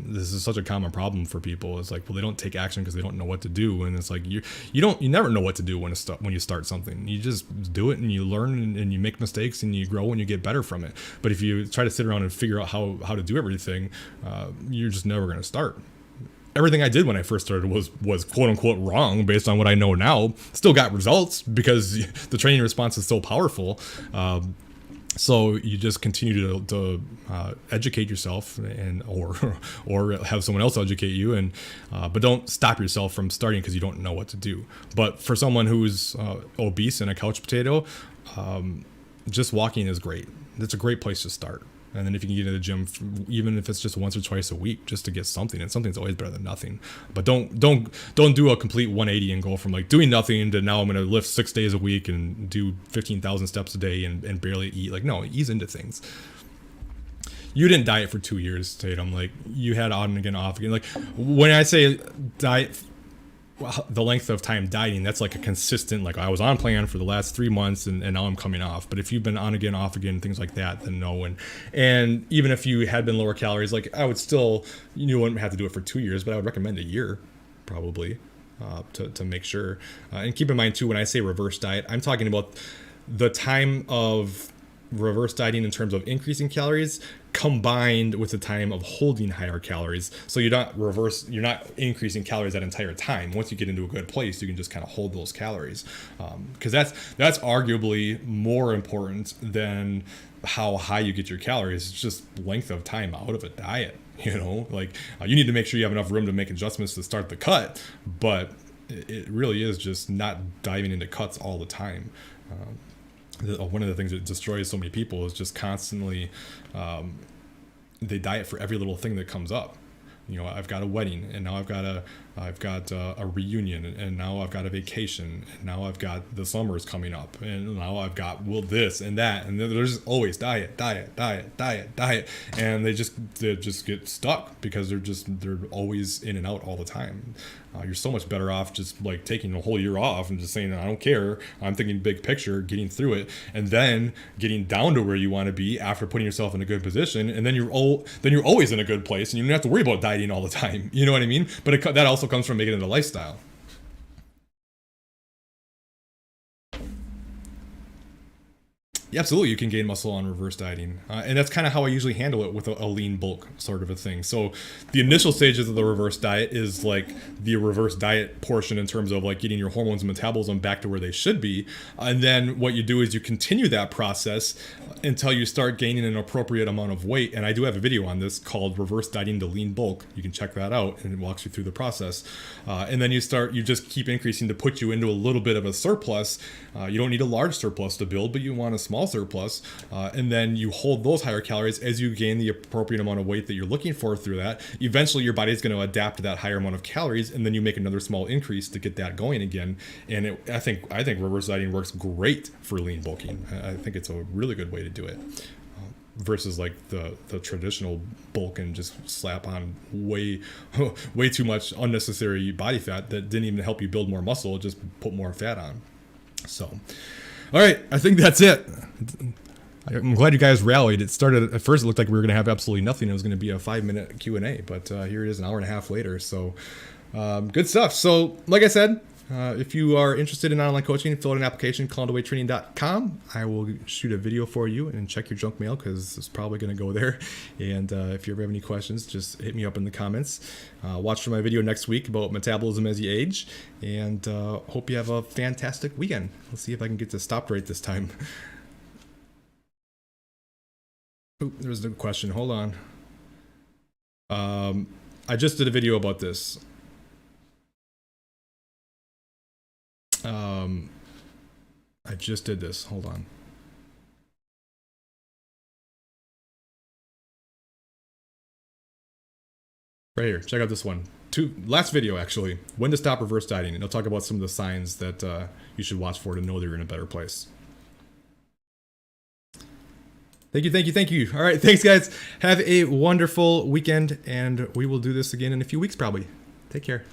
This is such a common problem for people. It's like, well, they don't take action because they don't know what to do. And it's like, you never know what to do when you start something. You just do it and you learn and you make mistakes and you grow and you get better from it. But if you try to sit around and figure out how to do everything, you're just never going to start. Everything I did when I first started was quote unquote wrong based on what I know now. Still got results because the training response is so powerful. So you just continue to educate yourself, and or have someone else educate you, and but don't stop yourself from starting because you don't know what to do. But for someone who's obese and a couch potato, just walking is great. It's a great place to start. And then if you can get into the gym, even if it's just once or twice a week, just to get something, and something's always better than nothing. But don't do a complete 180 and go from like doing nothing to now I'm going to lift 6 days a week and do 15,000 steps a day and barely eat. Like, no, ease into things. You didn't diet for 2 years, Tatum. Like, you had on and again, off again. Like, when I say diet, the length of time dieting, that's like a consistent, like I was on plan for the last 3 months and now I'm coming off. But if you've been on again, off again, things like that, then no. And even if you had been lower calories, like I would still, you wouldn't have to do it for 2 years, but I would recommend a year probably to make sure. And keep in mind too, when I say reverse diet, I'm talking about the time of reverse dieting in terms of increasing calories combined with the time of holding higher calories. So you're not increasing calories that entire time. Once you get into a good place, you can just kind of hold those calories, because that's arguably more important than how high you get your calories. It's just length of time out of a diet. Like you need to make sure you have enough room to make adjustments to start the cut, but it really is just not diving into cuts all the time. One of the things that destroys so many people is just constantly they diet for every little thing that comes up. I've got a wedding, and now I've got a reunion, and now I've got a vacation, and now I've got the summer's coming up, and now I've got this and that, and there's always diet, and they just get stuck because they're always in and out all the time. You're so much better off just like taking a whole year off and just saying, I don't care. I'm thinking big picture, getting through it, and then getting down to where you want to be after putting yourself in a good position. And then you're always in a good place, and you don't have to worry about dieting all the time. You know what I mean? But that also comes from making it a lifestyle. Yeah, absolutely, you can gain muscle on reverse dieting, and that's kind of how I usually handle it with a lean bulk sort of a thing. So the initial stages of the reverse diet is like the reverse diet portion in terms of like getting your hormones and metabolism back to where they should be, and then what you do is you continue that process until you start gaining an appropriate amount of weight. And I do have a video on this called Reverse Dieting to Lean Bulk. You can check that out, and it walks you through the process. And then you just keep increasing to put you into a little bit of a surplus. You don't need a large surplus to build, but you want a small surplus, and then you hold those higher calories as you gain the appropriate amount of weight that you're looking for through that. Eventually your body is going to adapt to that higher amount of calories, and then you make another small increase to get that going again. And I think reverse dieting works great for lean bulking. I think it's a really good way to do it, versus like the traditional bulk and just slap on way too much unnecessary body fat that didn't even help you build more muscle, just put more fat on. So all right, I think that's it. I'm glad you guys rallied. It started at first, it looked like we were going to have absolutely nothing. It was going to be a 5-minute Q&A, but here it is, an hour and a half later. So good stuff. So like I said, if you are interested in online coaching, fill out an application, ColinDeWaayTraining.com. I will shoot a video for you and check your junk mail because it's probably going to go there. And if you ever have any questions, just hit me up in the comments. Watch for my video next week about metabolism as you age. And hope you have a fantastic weekend. Let's see if I can get this stopped right this time. Oh, there was a question. Hold on. I just did a video about this. I just did this. Hold on. Right here. Check out this one. Last video, actually. When to stop reverse dieting. And I'll talk about some of the signs that you should watch for to know that you're in a better place. Thank you. All right. Thanks, guys. Have a wonderful weekend, and we will do this again in a few weeks, probably. Take care.